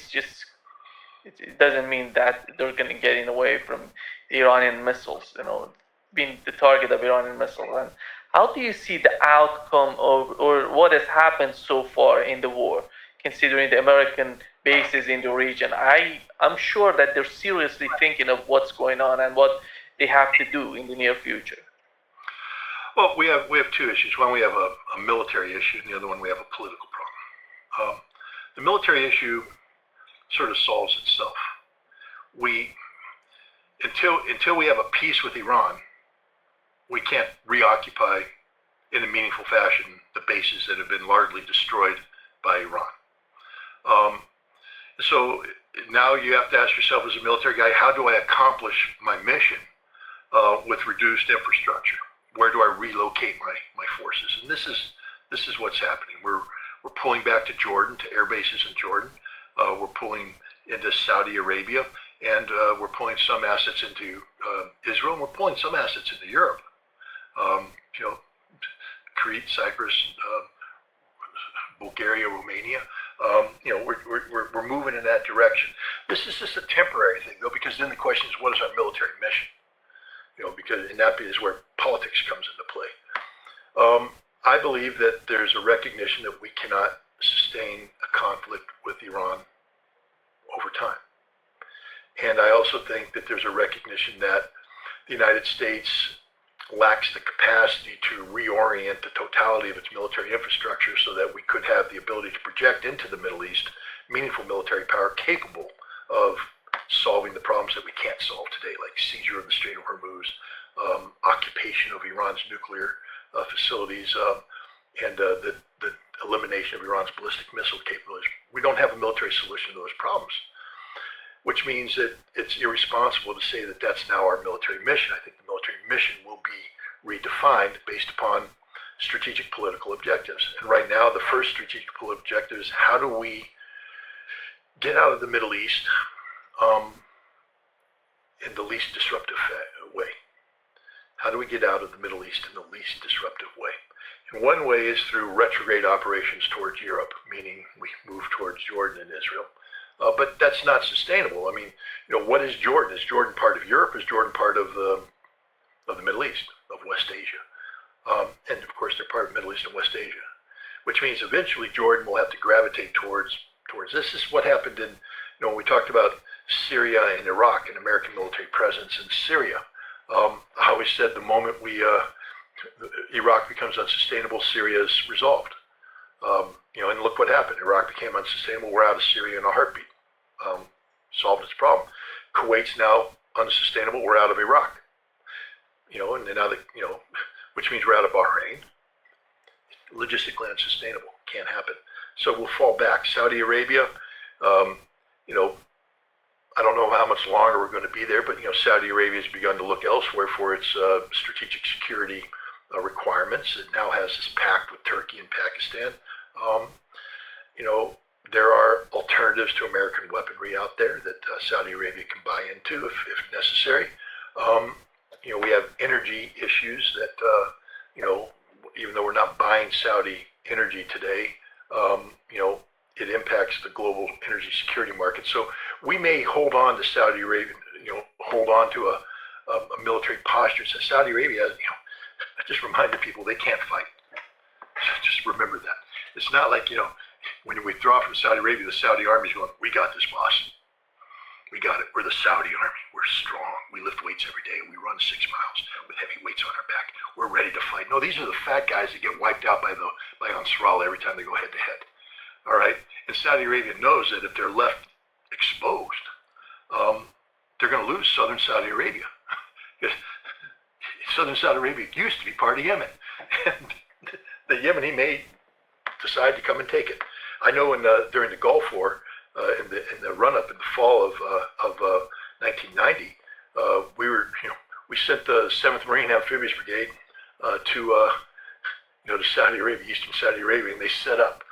it doesn't mean that they're going to get in away from the Iranian missiles, being the target of Iranian missiles. And how do you see the outcome of, or what has happened so far in the war, considering the American bases in the region? I'm sure that they're seriously thinking of what's going on and what they have to do in the near future. Well, we have two issues. One, we have a military issue, and the other one, we have a political problem. The military issue sort of solves itself. Until we have a peace with Iran, we can't reoccupy in a meaningful fashion the bases that have been largely destroyed by Iran. So now you have to ask yourself as a military guy, how do I accomplish my mission with reduced infrastructure? Where do I relocate my forces? And this is what's happening. We're pulling back to Jordan, to air bases in Jordan. We're pulling into Saudi Arabia, and we're pulling some assets into Israel, and we're pulling some assets into Europe. Crete, Cyprus, Bulgaria, Romania. We're moving in that direction. This is just a temporary thing, though, because then the question is, what is our military mission? Because and that is where politics comes into play. I believe that there's a recognition that we cannot sustain a conflict with Iran over time. And I also think that there's a recognition that the United States lacks the capacity to reorient the totality of its military infrastructure so that we could have the ability to project into the Middle East meaningful military power capable of solving the problems that we can't solve today, like seizure of the Strait of Hormuz, occupation of Iran's nuclear facilities, and the elimination of Iran's ballistic missile capabilities. We don't have a military solution to those problems, which means that it's irresponsible to say that that's now our military mission. I think the military mission will be redefined based upon strategic political objectives. And right now, the first strategic political objective is how do we get out of the Middle East in the least disruptive way? How do we get out of the Middle East in the least disruptive way? And one way is through retrograde operations towards Europe, meaning we move towards Jordan and Israel. But that's not sustainable. I mean, what is Jordan? Is Jordan part of Europe? Is Jordan part of the Middle East, of West Asia? And of course, they're part of Middle East and West Asia, which means eventually Jordan will have to gravitate towards this. Is what happened in, when we talked about Syria and Iraq and American military presence in Syria. I always said the moment Iraq becomes unsustainable, Syria is resolved. And look what happened. Iraq became unsustainable. We're out of Syria in a heartbeat. Solved its problem. Kuwait's now unsustainable. We're out of Iraq. And now which means we're out of Bahrain. Logistically unsustainable. Can't happen. So we'll fall back. Saudi Arabia, I don't know how much longer we're going to be there, but Saudi Arabia has begun to look elsewhere for its strategic security requirements. It now has this pact with Turkey and Pakistan. There are alternatives to American weaponry out there that Saudi Arabia can buy into if necessary. We have energy issues that, even though we're not buying Saudi energy today, it impacts the global energy security market. So we may hold on to Saudi Arabia, hold on to a military posture. So Saudi Arabia, I just reminded people they can't fight. Just remember that. It's not like, when we withdraw from Saudi Arabia, the Saudi army's going, we got this, boss. We got it. We're the Saudi army. We're strong. We lift weights every day. We run 6 miles with heavy weights on our back. We're ready to fight. No, these are the fat guys that get wiped out by Ansarallah every time they go head to head. All right? And Saudi Arabia knows that if they're left exposed, they're going to lose southern Saudi Arabia. Southern Saudi Arabia used to be part of Yemen. And the Yemeni may decide to come and take it. I know during the Gulf War, in the run-up in the fall of 1990, we sent the 7th Marine Amphibious Brigade to Saudi Arabia, Eastern Saudi Arabia, and they set up.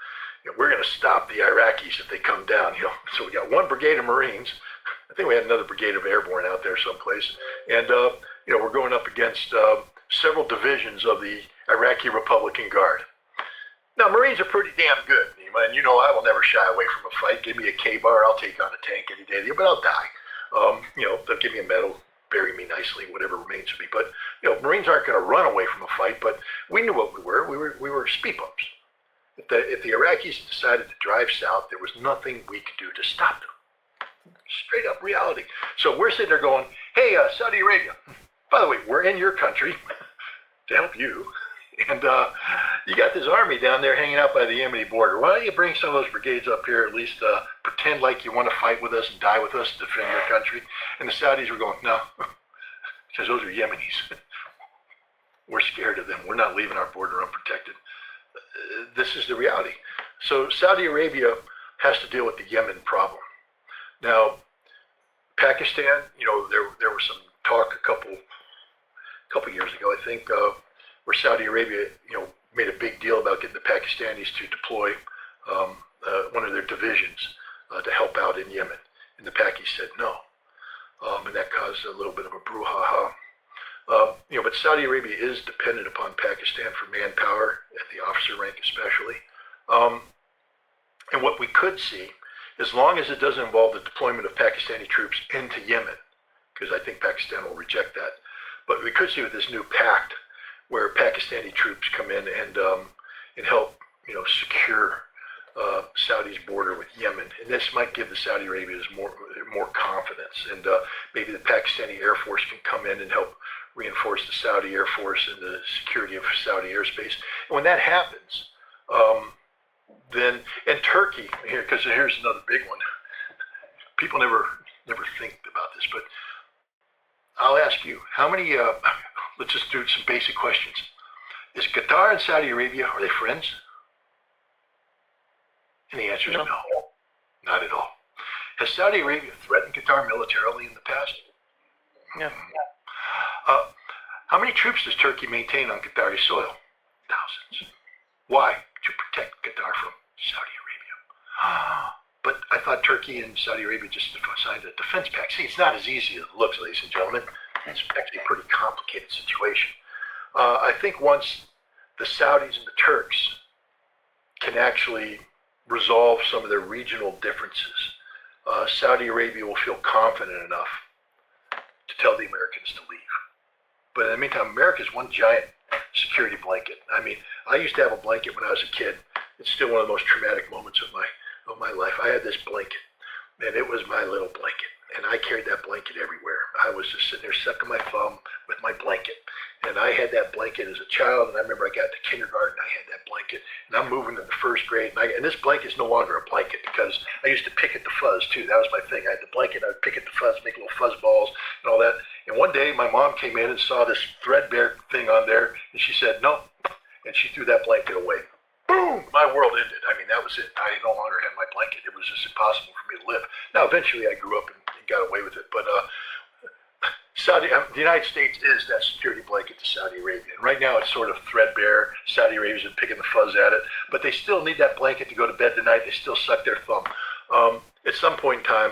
We're going to stop the Iraqis if they come down. So we got one brigade of Marines. I think we had another brigade of airborne out there someplace, and we're going up against several divisions of the Iraqi Republican Guard. Now, Marines are pretty damn good, Nima, and I will never shy away from a fight. Give me a K-bar, I'll take on a tank any day, but I'll die. They'll give me a medal, bury me nicely, whatever remains of me. But Marines aren't going to run away from a fight. But we knew what we were. We were speed bumps. If the Iraqis decided to drive south, there was nothing we could do to stop them. Straight up reality. So we're sitting there going, hey, Saudi Arabia, by the way, we're in your country to help you. And you got this army down there hanging out by the Yemeni border. Why don't you bring some of those brigades up here, at least pretend like you want to fight with us and die with us to defend your country? And the Saudis were going, no, because those are Yemenis. We're scared of them. We're not leaving our border unprotected. This is the reality. So Saudi Arabia has to deal with the Yemen problem. Now, Pakistan, there was some talk a couple years ago, I think, where Saudi Arabia, made a big deal about getting the Pakistanis to deploy one of their divisions to help out in Yemen. And the Pakis said no. And that caused a little bit of a brouhaha. But Saudi Arabia is dependent upon Pakistan for manpower, at the officer rank especially. And what we could see as long as it doesn't involve the deployment of Pakistani troops into Yemen, because I think Pakistan will reject that. But we could see with this new pact where Pakistani troops come in and help, secure Saudi's border with Yemen, and this might give the Saudi Arabians more confidence, and maybe the Pakistani Air Force can come in and help reinforce the Saudi Air Force and the security of Saudi airspace. And when that happens, then and Turkey here, because here's another big one. People never think about this, but I'll ask you: how many? Let's just do some basic questions. Is Qatar and Saudi Arabia, are they friends? And the answer is no, not at all. Has Saudi Arabia threatened Qatar militarily in the past? Yeah. How many troops does Turkey maintain on Qatari soil? Thousands. Why? To protect Qatar from Saudi Arabia. But I thought Turkey and Saudi Arabia just signed a defense pact. See, it's not as easy as it looks, ladies and gentlemen. It's actually a pretty complicated situation. I think once the Saudis and the Turks can actually resolve some of their regional differences, Saudi Arabia will feel confident enough to tell the Americans to leave. But in the meantime, America is one giant security blanket. I mean, I used to have a blanket when I was a kid. It's still one of the most traumatic moments of my life. I had this blanket, and it was my little blanket, and I carried that blanket everywhere. I was just sitting there sucking my thumb with my blanket, and I had that blanket as a child, and I remember I got to kindergarten, I had that blanket, and I'm moving to the first grade, and this blanket is no longer a blanket because I used to pick at the fuzz too. That was my thing. I had the blanket, I would pick at the fuzz, make little fuzz balls and all that. And one day my mom came in and saw this threadbare thing on there, and she said, no, and she threw that blanket away. Boom! My world ended. I mean, that was it. I no longer had my blanket. It was just impossible for me to live. Now, eventually I grew up and got away with it, but the United States is that security blanket to Saudi Arabia. And right now it's sort of threadbare. Saudi Arabia's been picking the fuzz at it, but they still need that blanket to go to bed tonight. They still suck their thumb. At some point in time,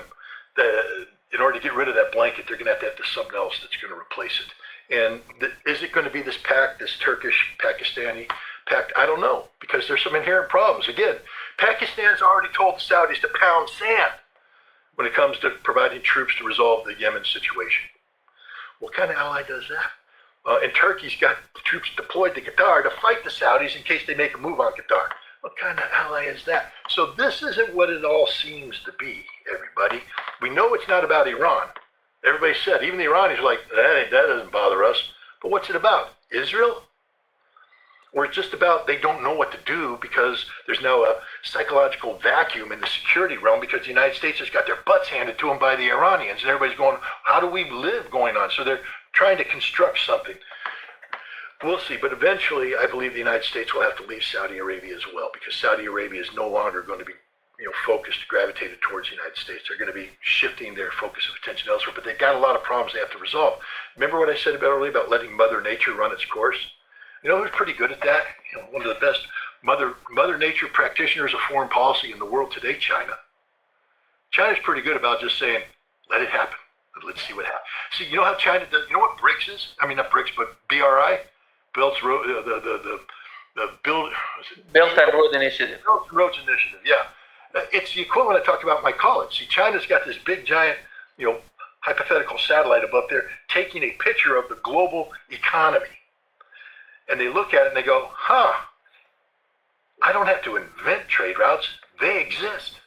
in order to get rid of that blanket, they're going to have something else that's going to replace it. And is it going to be this pact, this Turkish-Pakistani pact? I don't know, because there's some inherent problems. Again, Pakistan's already told the Saudis to pound sand when it comes to providing troops to resolve the Yemen situation. What kind of ally does that? And Turkey's got troops deployed to Qatar to fight the Saudis in case they make a move on Qatar. What kind of ally is that? So this isn't what it all seems to be, everybody. We know it's not about Iran. Everybody said, even the Iranians are like, that doesn't bother us. But what's it about? Israel? Or it's just about they don't know what to do because there's now a psychological vacuum in the security realm because the United States has got their butts handed to them by the Iranians. And everybody's going, how do we live going on? So they're trying to construct something. We'll see. But eventually, I believe the United States will have to leave Saudi Arabia as well because Saudi Arabia is no longer going to be focused, gravitated towards the United States. They're going to be shifting their focus of attention elsewhere. But they've got a lot of problems they have to resolve. Remember what I said earlier about letting Mother Nature run its course? You know who's pretty good at that? One of the best Mother Nature practitioners of foreign policy in the world today, China. China's pretty good about just saying, let it happen. Let's see what happens. See, you know how China does, you know what BRICS is? I mean, not BRICS, but BRI? Belt and Road Initiative. Belt and Roads Initiative, yeah. It's the equivalent I talked about in my college. See, China's got this big, giant, hypothetical satellite above there taking a picture of the global economy. And they look at it and they go, I don't have to invent trade routes. They exist.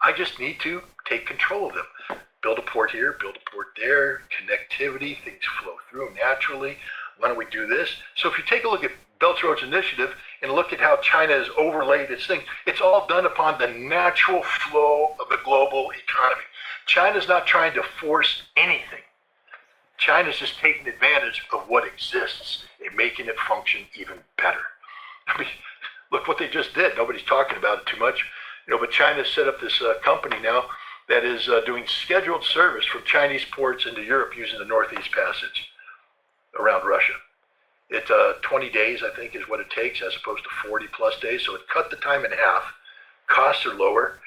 I just need to take control of them. Build a port here, build a port there, connectivity, things flow through naturally. Why don't we do this? So if you take a look at Belt and Roads Initiative and look at how China has overlaid its thing, it's all done upon the natural flow of the global economy. China's not trying to force anything. China's just taking advantage of what exists and making it function even better. I mean, look what they just did. Nobody's talking about it too much, but China's set up this company now that is doing scheduled service from Chinese ports into Europe using the Northeast Passage around Russia. It 20 days, I think, is what it takes as opposed to 40 plus days. So it cut the time in half. Costs are lower.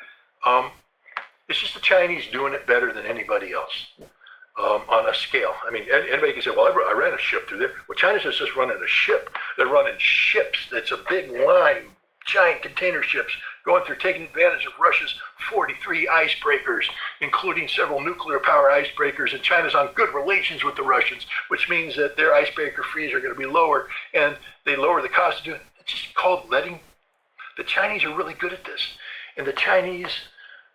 It's just the Chinese doing it better than anybody else. On a scale. I mean, anybody can say, well, I ran a ship through there. Well, China's just running a ship. They're running ships. It's a big line, giant container ships going through taking advantage of Russia's 43 icebreakers, including several nuclear power icebreakers, and China's on good relations with the Russians, which means that their icebreaker fees are going to be lower, and they lower the cost of doing it. It's just called letting. The Chinese are really good at this. And the Chinese,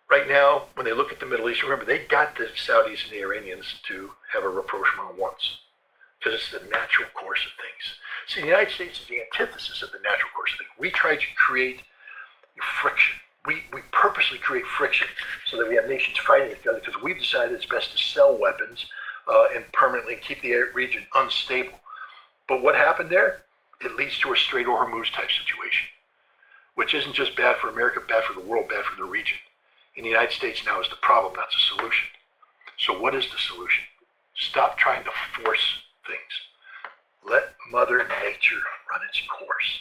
right now, when they look at the Middle East, remember, they got the Saudis and the Iranians to have a rapprochement once, because it's the natural course of things. See, the United States is the antithesis of the natural course of things. We try to create friction. We purposely create friction so that we have nations fighting each other because we've decided it's best to sell weapons and permanently keep the region unstable. But what happened there? It leads to a Strait of Hormuz type situation, which isn't just bad for America, bad for the world, bad for the region. And the United States now is the problem, not the solution. So what is the solution? Stop trying to force things. Let Mother Nature run its course,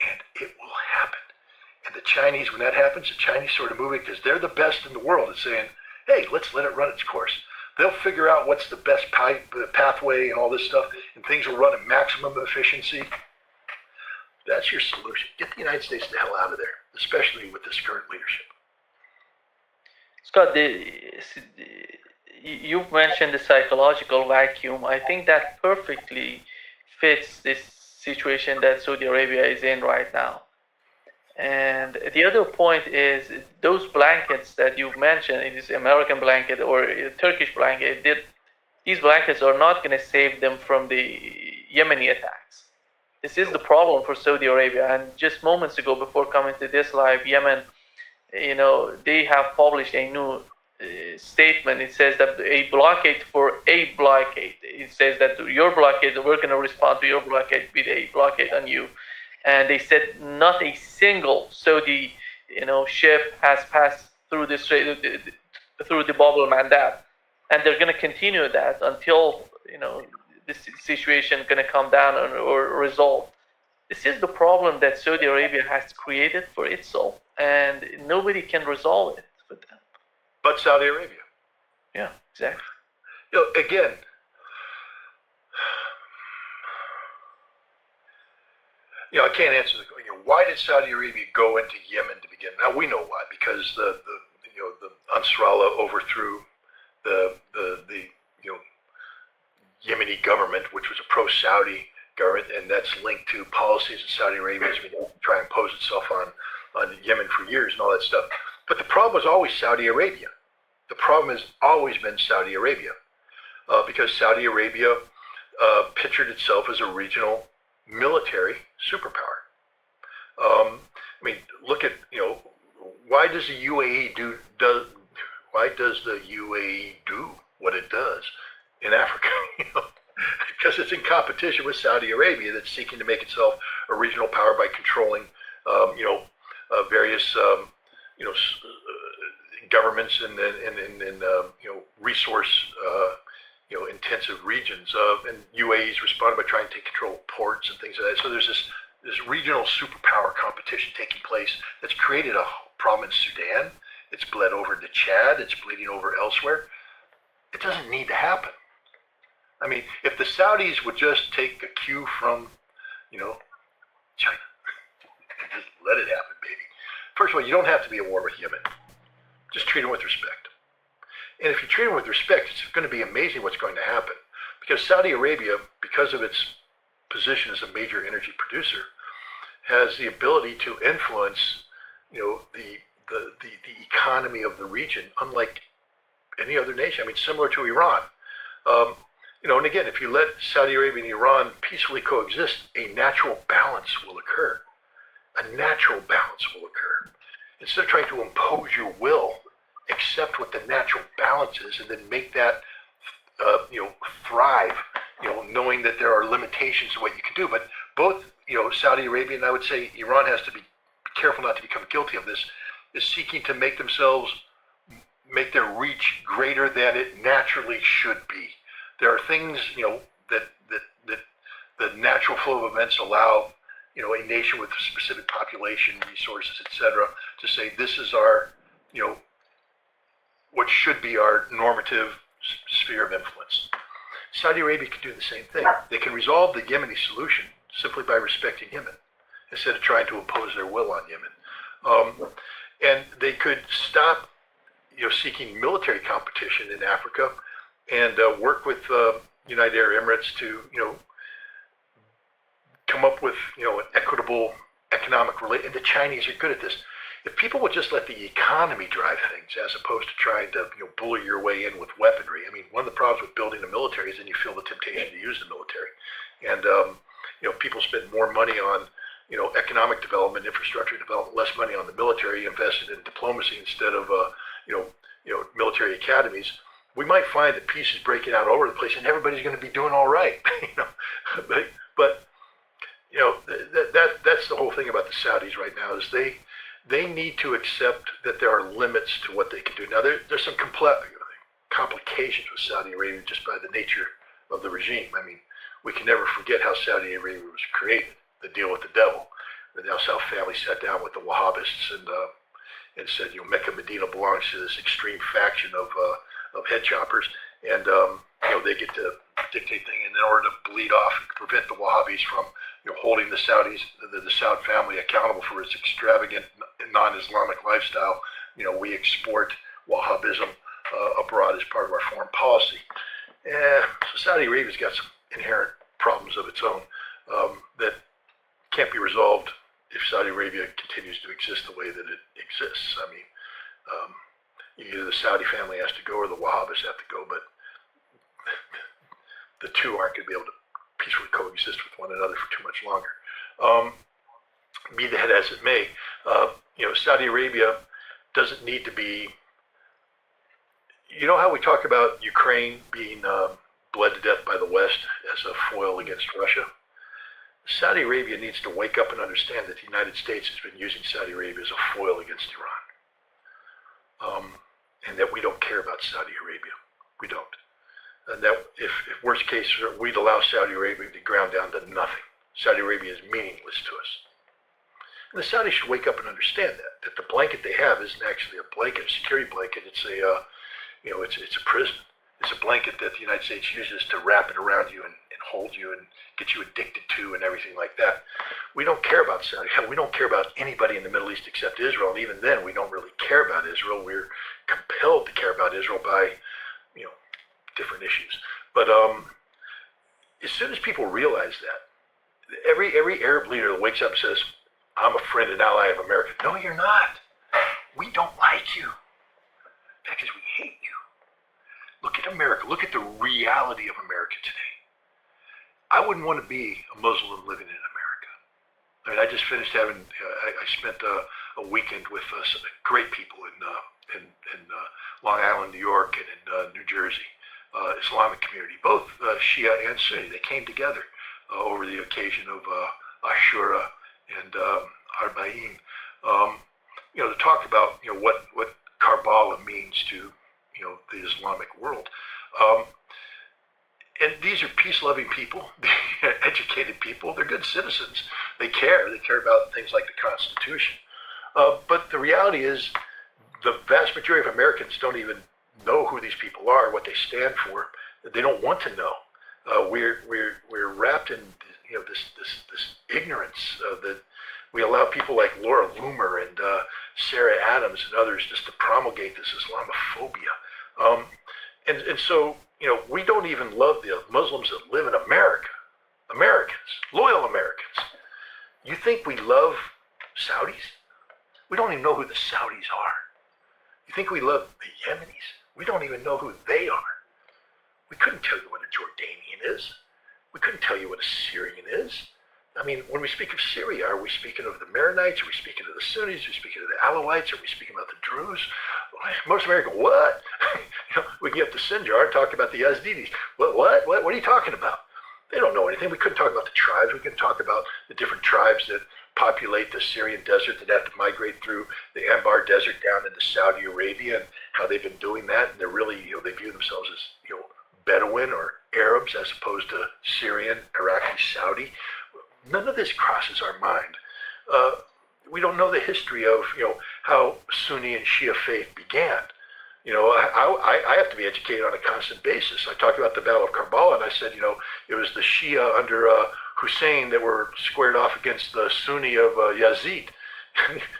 and it will happen. And the Chinese, when that happens, the Chinese sort of moving, because they're the best in the world at saying, hey, let's let it run its course. They'll figure out what's the best pathway and all this stuff, and things will run at maximum efficiency. That's your solution. Get the United States the hell out of there, especially with this current leadership. Scott, you've mentioned the psychological vacuum. I think that perfectly fits this situation that Saudi Arabia is in right now. And the other point is those blankets that you've mentioned, it is American blanket or Turkish blanket, these blankets are not going to save them from the Yemeni attacks. This is the problem for Saudi Arabia. And just moments ago, before coming to this live, Yemen, they have published a new statement. It says that a blockade for a blockade. It says that your blockade, we're going to respond to your blockade with a blockade on you. And they said not a single Saudi, ship has passed through through the Bab al-Mandab, and they're going to continue that until this situation is going to come down or resolve. This is the problem that Saudi Arabia has created for itself, and nobody can resolve it for them. But Saudi Arabia. Yeah, exactly. Again, I can't answer the question. Why did Saudi Arabia go into Yemen to begin? Now we know why, because the Ansarallah overthrew the Yemeni government, which was a pro-Saudi government, and that's linked to policies that Saudi Arabia has been trying to impose itself on Yemen for years and all that stuff. But the problem was always Saudi Arabia. The problem has always been Saudi Arabia, because Saudi Arabia pictured itself as a regional military superpower. Look at why does the UAE do what it does in Africa? Because it's in competition with Saudi Arabia, that's seeking to make itself a regional power by controlling various governments and resource intensive regions. And UAE's responded by trying to take control of ports and things like that. So there's this regional superpower competition taking place that's created a problem in Sudan. It's bled over to Chad. It's bleeding over elsewhere. It doesn't need to happen. If the Saudis would just take a cue from, China, just let it happen, baby. First of all, you don't have to be at war with Yemen. Just treat them with respect. And if you treat them with respect, it's going to be amazing what's going to happen. Because Saudi Arabia, because of its position as a major energy producer, has the ability to influence, the economy of the region, unlike any other nation. Similar to Iran. And again, if you let Saudi Arabia and Iran peacefully coexist, a natural balance will occur. A natural balance will occur. Instead of trying to impose your will, accept what the natural balance is, and then make that, thrive. Knowing that there are limitations to what you can do. But both, Saudi Arabia and I would say Iran has to be careful not to become guilty of this, is seeking to make their reach greater than it naturally should be. There are things, that the natural flow of events allow, a nation with a specific population, resources, etc., to say this is our, what should be our normative sphere of influence. Saudi Arabia can do the same thing. They can resolve the Yemeni solution simply by respecting Yemen, instead of trying to impose their will on Yemen. Um, and they could stop, seeking military competition in Africa, and work with United Arab Emirates to, come up with, an equitable economic relate. And the Chinese are good at this. If people would just let the economy drive things, as opposed to trying to, bully your way in with weaponry. I mean, one of the problems with building the military is then you feel the temptation to use the military, and people spend more money on, economic development, infrastructure development, less money on the military, invested in diplomacy instead of, military academies. We might find that peace is breaking out all over the place, and everybody's going to be doing all right. But that's the whole thing about the Saudis right now is they need to accept that there are limits to what they can do. Now there's some complications with Saudi Arabia just by the nature of the regime. I mean, we can never forget how Saudi Arabia was created, the deal with the devil. The Al Saud family sat down with the Wahhabists and said, Mecca Medina belongs to this extreme faction of head choppers, and they get to dictate things in order to bleed off and prevent the Wahhabis from holding the Saudis, the Saud family accountable for its extravagant non-Islamic lifestyle. We export Wahhabism abroad as part of our foreign policy. So Saudi Arabia's got some inherent problems of its own that can't be resolved if Saudi Arabia continues to exist the way that it exists. I mean, either the Saudi family has to go or the Wahhabis have to go, but the two aren't going to be able to peacefully coexist with one another for too much longer. Be that as it may, Saudi Arabia doesn't need to be. You know how we talk about Ukraine being bled to death by the West as a foil against Russia? Saudi Arabia needs to wake up and understand that the United States has been using Saudi Arabia as a foil against Iran, and that we don't care about Saudi Arabia. We don't. And that if worst case, we'd allow Saudi Arabia to ground down to nothing. Saudi Arabia is meaningless to us. And the Saudis should wake up and understand that the blanket they have isn't actually a blanket, a security blanket. It's it's a prison. It's a blanket that the United States uses to wrap it around you and hold you and get you addicted to and everything like that. We don't care about Saudi. We don't care about anybody in the Middle East except Israel. And even then, we don't really care about Israel. We're compelled to care about Israel by, different issues. But as soon as people realize that, every Arab leader that wakes up and says, I'm a friend and ally of America. No, you're not. We don't like you. In fact, we hate you. Look at America. Look at the reality of America today. I wouldn't want to be a Muslim living in America. I mean, I just finished having, I spent a weekend with some great people in Long Island, New York, and in New Jersey. Islamic community, both Shia and Sunni. They came together over the occasion of Ashura and Arba'in, to talk about what Karbala means to the Islamic world. And these are peace-loving people, educated people. They're good citizens. They care. They care about things like the Constitution. But the reality is, the vast majority of Americans don't even know who these people are, what they stand for. They don't want to know. We're wrapped in this ignorance that we allow people like Laura Loomer and Sarah Adams and others just to promulgate this Islamophobia. And so we don't even love the Muslims that live in America. Americans, loyal Americans. You think we love Saudis? We don't even know who the Saudis are. You think we love the Yemenis? We don't even know who they are. We couldn't tell you what a Jordanian is. We couldn't tell you what a Syrian is. I mean, when we speak of Syria, are we speaking of the Maronites? Are we speaking of the Sunnis? Are we speaking of the Alawites? Are we speaking about the Druze? Most Americans, what? We can get up to Sinjar and talk about the Yazidis. What are you talking about? They don't know anything. We couldn't talk about the tribes. We couldn't talk about the different tribes that populate the Syrian desert that have to migrate through the Anbar Desert down into Saudi Arabia and how they've been doing that. And they're really, they view themselves as, Bedouin or Arabs as opposed to Syrian, Iraqi, Saudi. None of this crosses our mind. We don't know the history of, how Sunni and Shia faith began. I have to be educated on a constant basis. I talked about the Battle of Karbala, and I said, it was the Shia under Hussein that were squared off against the Sunni of Yazid.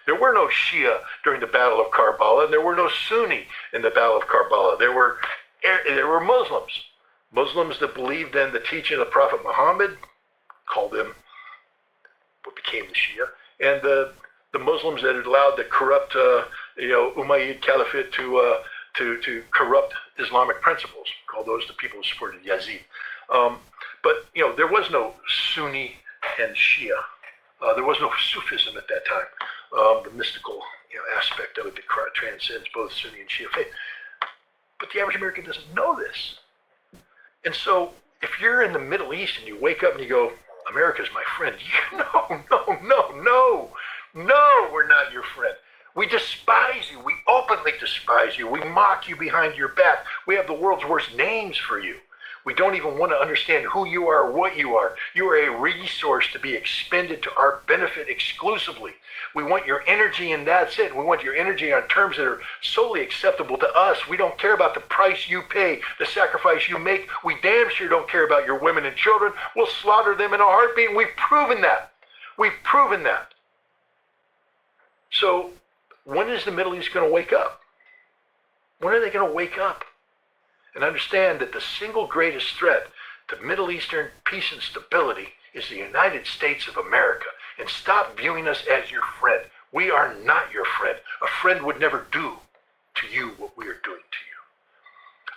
There were no Shia during the Battle of Karbala, and there were no Sunni in the Battle of Karbala. There were Muslims. Muslims that believed in the teaching of Prophet Muhammad, called them what became the Shia, and the Muslims that had allowed the corrupt, Umayyad Caliphate to corrupt Islamic principles, called those the people who supported Yazid. But there was no Sunni and Shia. There was no Sufism at that time, the mystical aspect of it that transcends both Sunni and Shia faith. But the average American doesn't know this. And so if you're in the Middle East and you wake up and you go, America's my friend, no, we're not your friend. We despise you. We openly despise you. We mock you behind your back. We have the world's worst names for you. We don't even want to understand who you are or what you are. You are a resource to be expended to our benefit exclusively. We want your energy and that's it. We want your energy on terms that are solely acceptable to us. We don't care about the price you pay, the sacrifice you make. We damn sure don't care about your women and children. We'll slaughter them in a heartbeat, and we've proven that. We've proven that. So when is the Middle East going to wake up? When are they going to wake up and understand that the single greatest threat to Middle Eastern peace and stability is the United States of America, and stop viewing us as your friend? We are not your friend. A friend would never do to you what we are doing to you.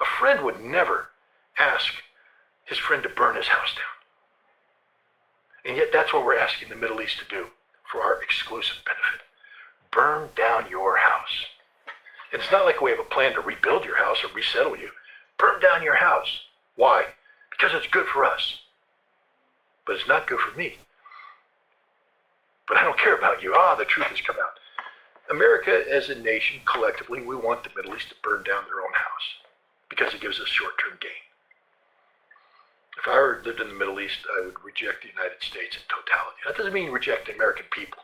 A friend would never ask his friend to burn his house down. And yet that's what we're asking the Middle East to do for our exclusive benefit. Burn down your house. And it's not like we have a plan to rebuild your house or resettle you. Burn down your house. Why? Because it's good for us. But it's not good for me. But I don't care about you. The truth has come out. America as a nation, collectively, we want the Middle East to burn down their own house because it gives us short-term gain. If I lived in the Middle East, I would reject the United States in totality. That doesn't mean reject the American people.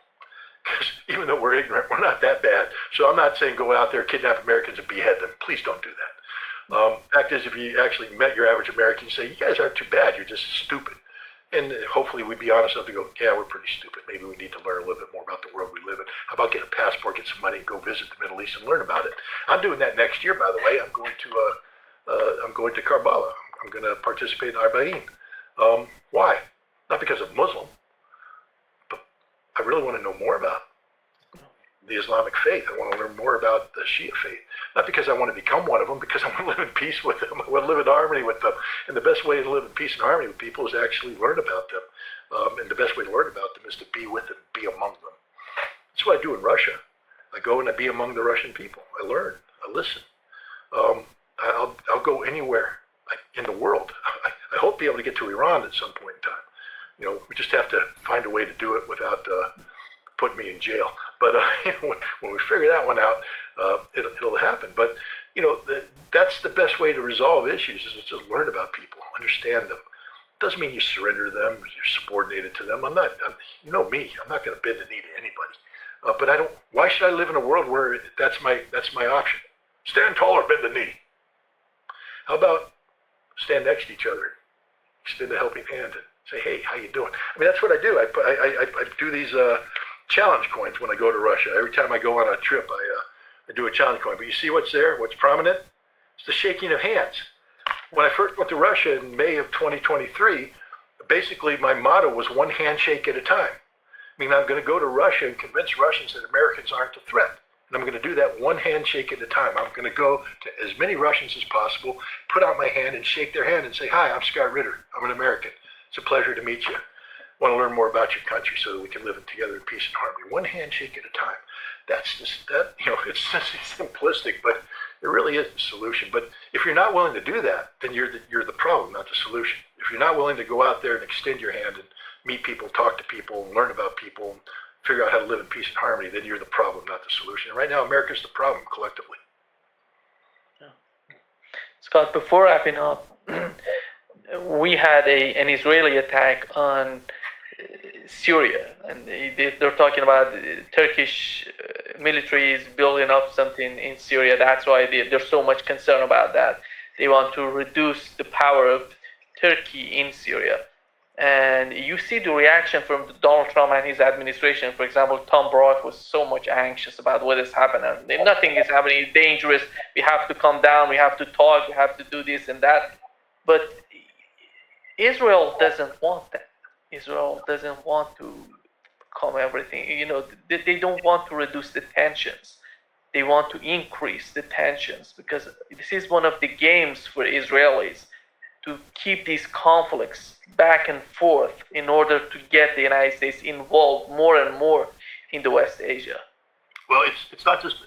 Because even though we're ignorant, we're not that bad. So I'm not saying go out there, kidnap Americans, and behead them. Please don't do that. Fact is, if you actually met your average American, you say, you guys aren't too bad, you're just stupid. And hopefully we'd be honest enough to go, yeah, we're pretty stupid. Maybe we need to learn a little bit more about the world we live in. How about get a passport, get some money, and go visit the Middle East and learn about it? I'm doing that next year, by the way. I'm going to Karbala. I'm going to participate in Arbaeen. Why? Not because I'm Muslim, but I really want to know more about the Islamic faith. I want to learn more about the Shia faith. Not because I want to become one of them, because I want to live in peace with them. I want to live in harmony with them. And the best way to live in peace and harmony with people is to actually learn about them. And the best way to learn about them is to be with them, be among them. That's what I do in Russia. I go and I be among the Russian people. I learn. I listen. I'll go anywhere in the world. I hope to be able to get to Iran at some point in time. We just have to find a way to do it without putting me in jail. But when we figure that one out, it'll happen. But that's the best way to resolve issues, is to learn about people, understand them. Doesn't mean you surrender to them, you're subordinated to them. I'm not me. I'm not going to bend the knee to anybody. But I don't. Why should I live in a world where that's my option? Stand tall or bend the knee. How about stand next to each other, extend a helping hand, and say, hey, how you doing? I mean, that's what I do. I do these challenge coins when I go to Russia. Every time I go on a trip, I do a challenge coin. But you see what's there? What's prominent? It's the shaking of hands. When I first went to Russia in May of 2023, basically my motto was one handshake at a time. I mean, I'm going to go to Russia and convince Russians that Americans aren't a threat. And I'm going to do that one handshake at a time. I'm going to go to as many Russians as possible, put out my hand and shake their hand and say, hi, I'm Scott Ritter. I'm an American. It's a pleasure to meet you. I want to learn more about your country so that we can live together in peace and harmony. One handshake at a time. It's simplistic, but it really is the solution. But if you're not willing to do that, then you're the problem, not the solution. If you're not willing to go out there and extend your hand and meet people, talk to people, and learn about people, and figure out how to live in peace and harmony, then you're the problem, not the solution. And right now, America's the problem collectively. Yeah. Scott, before wrapping up, we had an Israeli attack on Syria, and they're talking about Turkish military is building up something in Syria. That's why there's so much concern about that. They want to reduce the power of Turkey in Syria. And you see the reaction from Donald Trump and his administration. For example, Tom Barrack was so much anxious about what is happening. Nothing is happening. It's dangerous. We have to calm down. We have to talk. We have to do this and that. But Israel doesn't want that. Israel doesn't want to calm everything. They don't want to reduce the tensions. They want to increase the tensions because this is one of the games for Israelis to keep these conflicts back and forth in order to get the United States involved more and more in the West Asia. Well, it's not just,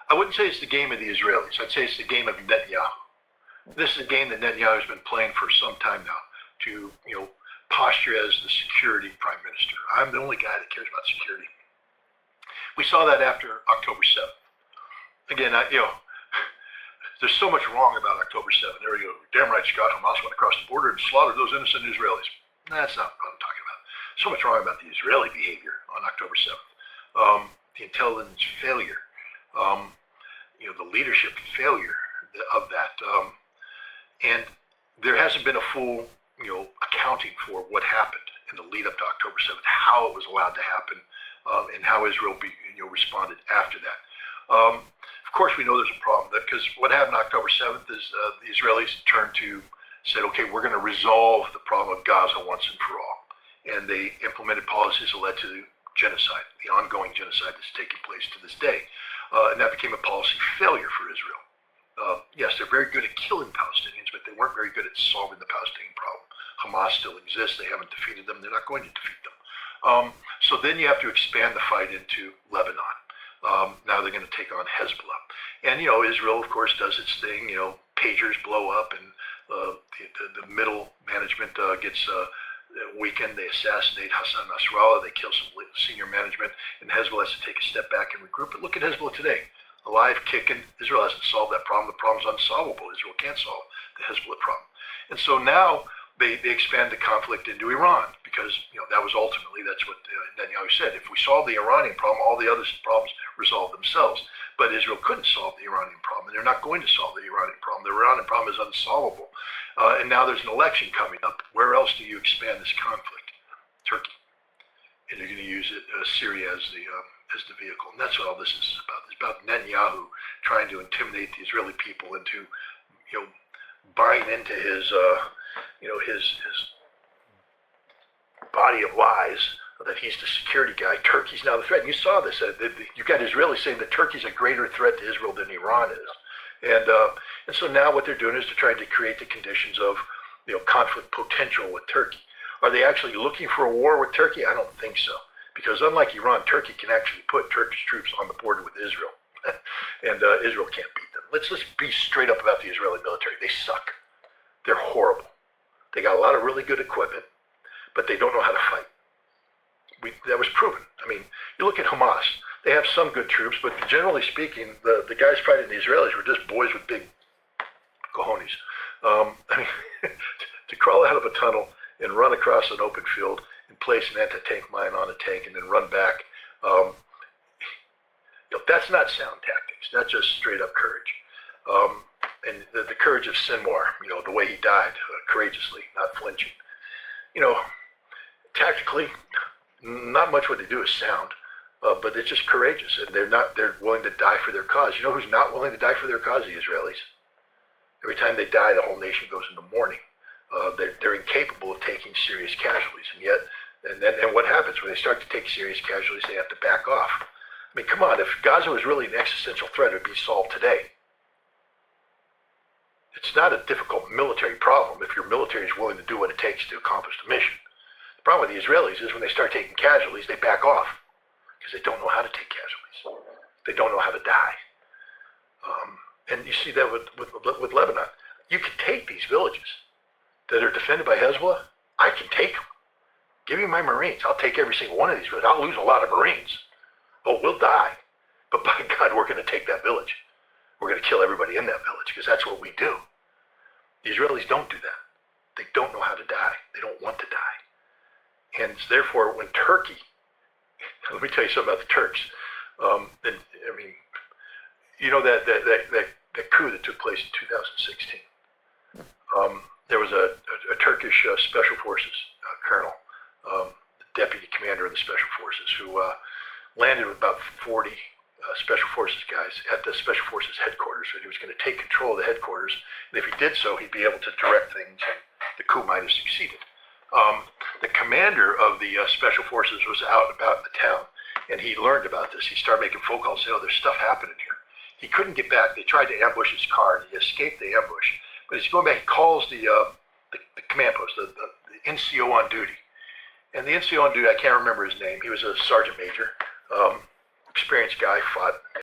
I wouldn't say it's the game of the Israelis. I'd say it's the game of Netanyahu. This is a game that Netanyahu has been playing for some time now to, posture as the security prime minister. I'm the only guy that cares about security. We saw that after October 7th. Again, there's so much wrong about October 7th. There we go. Damn right, Scott. Hamas went across the border and slaughtered those innocent Israelis. That's not what I'm talking about. So much wrong about the Israeli behavior on October 7th. The intelligence failure. The leadership failure of that. And there hasn't been a full, accounting for what happened in the lead up to October 7th, how it was allowed to happen, and how Israel responded after that. Of course, we know there's a problem because what happened on October 7th is the Israelis said, okay, we're going to resolve the problem of Gaza once and for all. And they implemented policies that led to genocide, the ongoing genocide that's taking place to this day. And that became a policy failure for Israel. Yes, they're very good at killing Palestinians, but they weren't very good at solving the Palestinian problem. Hamas still exists. They haven't defeated them. They're not going to defeat them. So then you have to expand the fight into Lebanon. Now they're going to take on Hezbollah. And, Israel, of course, does its thing. Pagers blow up and the middle management gets weakened. They assassinate Hassan Nasrallah. They kill some senior management. And Hezbollah has to take a step back and regroup. But look at Hezbollah today. Alive, kicking. Israel hasn't solved that problem. The problem's unsolvable. Israel can't solve the Hezbollah problem. And so now they expand the conflict into Iran because, that was ultimately, that's what Netanyahu said. If we solve the Iranian problem, all the other problems resolve themselves. But Israel couldn't solve the Iranian problem, and they're not going to solve the Iranian problem. The Iranian problem is unsolvable. And now there's an election coming up. Where else do you expand this conflict? Turkey. And you're going to use Syria as the vehicle. And that's what all this is about. It's about Netanyahu trying to intimidate the Israeli people into, buying into his body of lies that he's the security guy. Turkey's now the threat. And you saw this. You've got Israelis saying that Turkey's a greater threat to Israel than Iran is. And so now what they're doing is they're trying to create the conditions of, conflict potential with Turkey. Are they actually looking for a war with Turkey? I don't think so. Because unlike Iran, Turkey can actually put Turkish troops on the border with Israel. And Israel can't beat them. Let's be straight up about the Israeli military. They suck. They're horrible. They got a lot of really good equipment, but they don't know how to fight. That was proven. I mean, you look at Hamas. They have some good troops, but generally speaking, the guys fighting the Israelis were just boys with big cojones. To crawl out of a tunnel and run across an open field and place an anti-tank mine on a tank and then run back, that's not sound tactics. That's just straight up courage. And the courage of Sinwar, the way he died, courageously, not flinching. Tactically, not much what they do is sound, but it's just courageous, and they're willing to die for their cause. You know who's not willing to die for their cause? The Israelis. Every time they die, the whole nation goes into mourning. They're incapable of taking serious casualties, and what happens when they start to take serious casualties? They have to back off. I mean, come on, if Gaza was really an existential threat, it would be solved today. It's not a difficult military problem if your military is willing to do what it takes to accomplish the mission. The problem with the Israelis is when they start taking casualties, they back off because they don't know how to take casualties. They don't know how to die. And you see that with Lebanon. You can take these villages that are defended by Hezbollah. I can take them. Give me my Marines. I'll take every single one of these villages. I'll lose a lot of Marines. Oh, we'll die. But by God, we're going to take that village. We're going to kill everybody in that village because that's what we do. The Israelis don't do that. They don't know how to die. They don't want to die. And therefore, when Turkey, let me tell you something about the Turks. That coup that took place in 2016. there was a Turkish special forces colonel, the deputy commander of the special forces, who landed with about 40 special forces guys at the special forces headquarters, and he was going to take control of the headquarters. And if he did so, he'd be able to direct things, and the coup might have succeeded. The commander of the special forces was out and about in the town, and he learned about this. He started making phone calls, saying, "Oh, there's stuff happening here." He couldn't get back. They tried to ambush his car, and he escaped the ambush. But as he's going back, he calls the command post, the NCO on duty. And the NCO on duty, I can't remember his name. He was a sergeant major, experienced guy, fought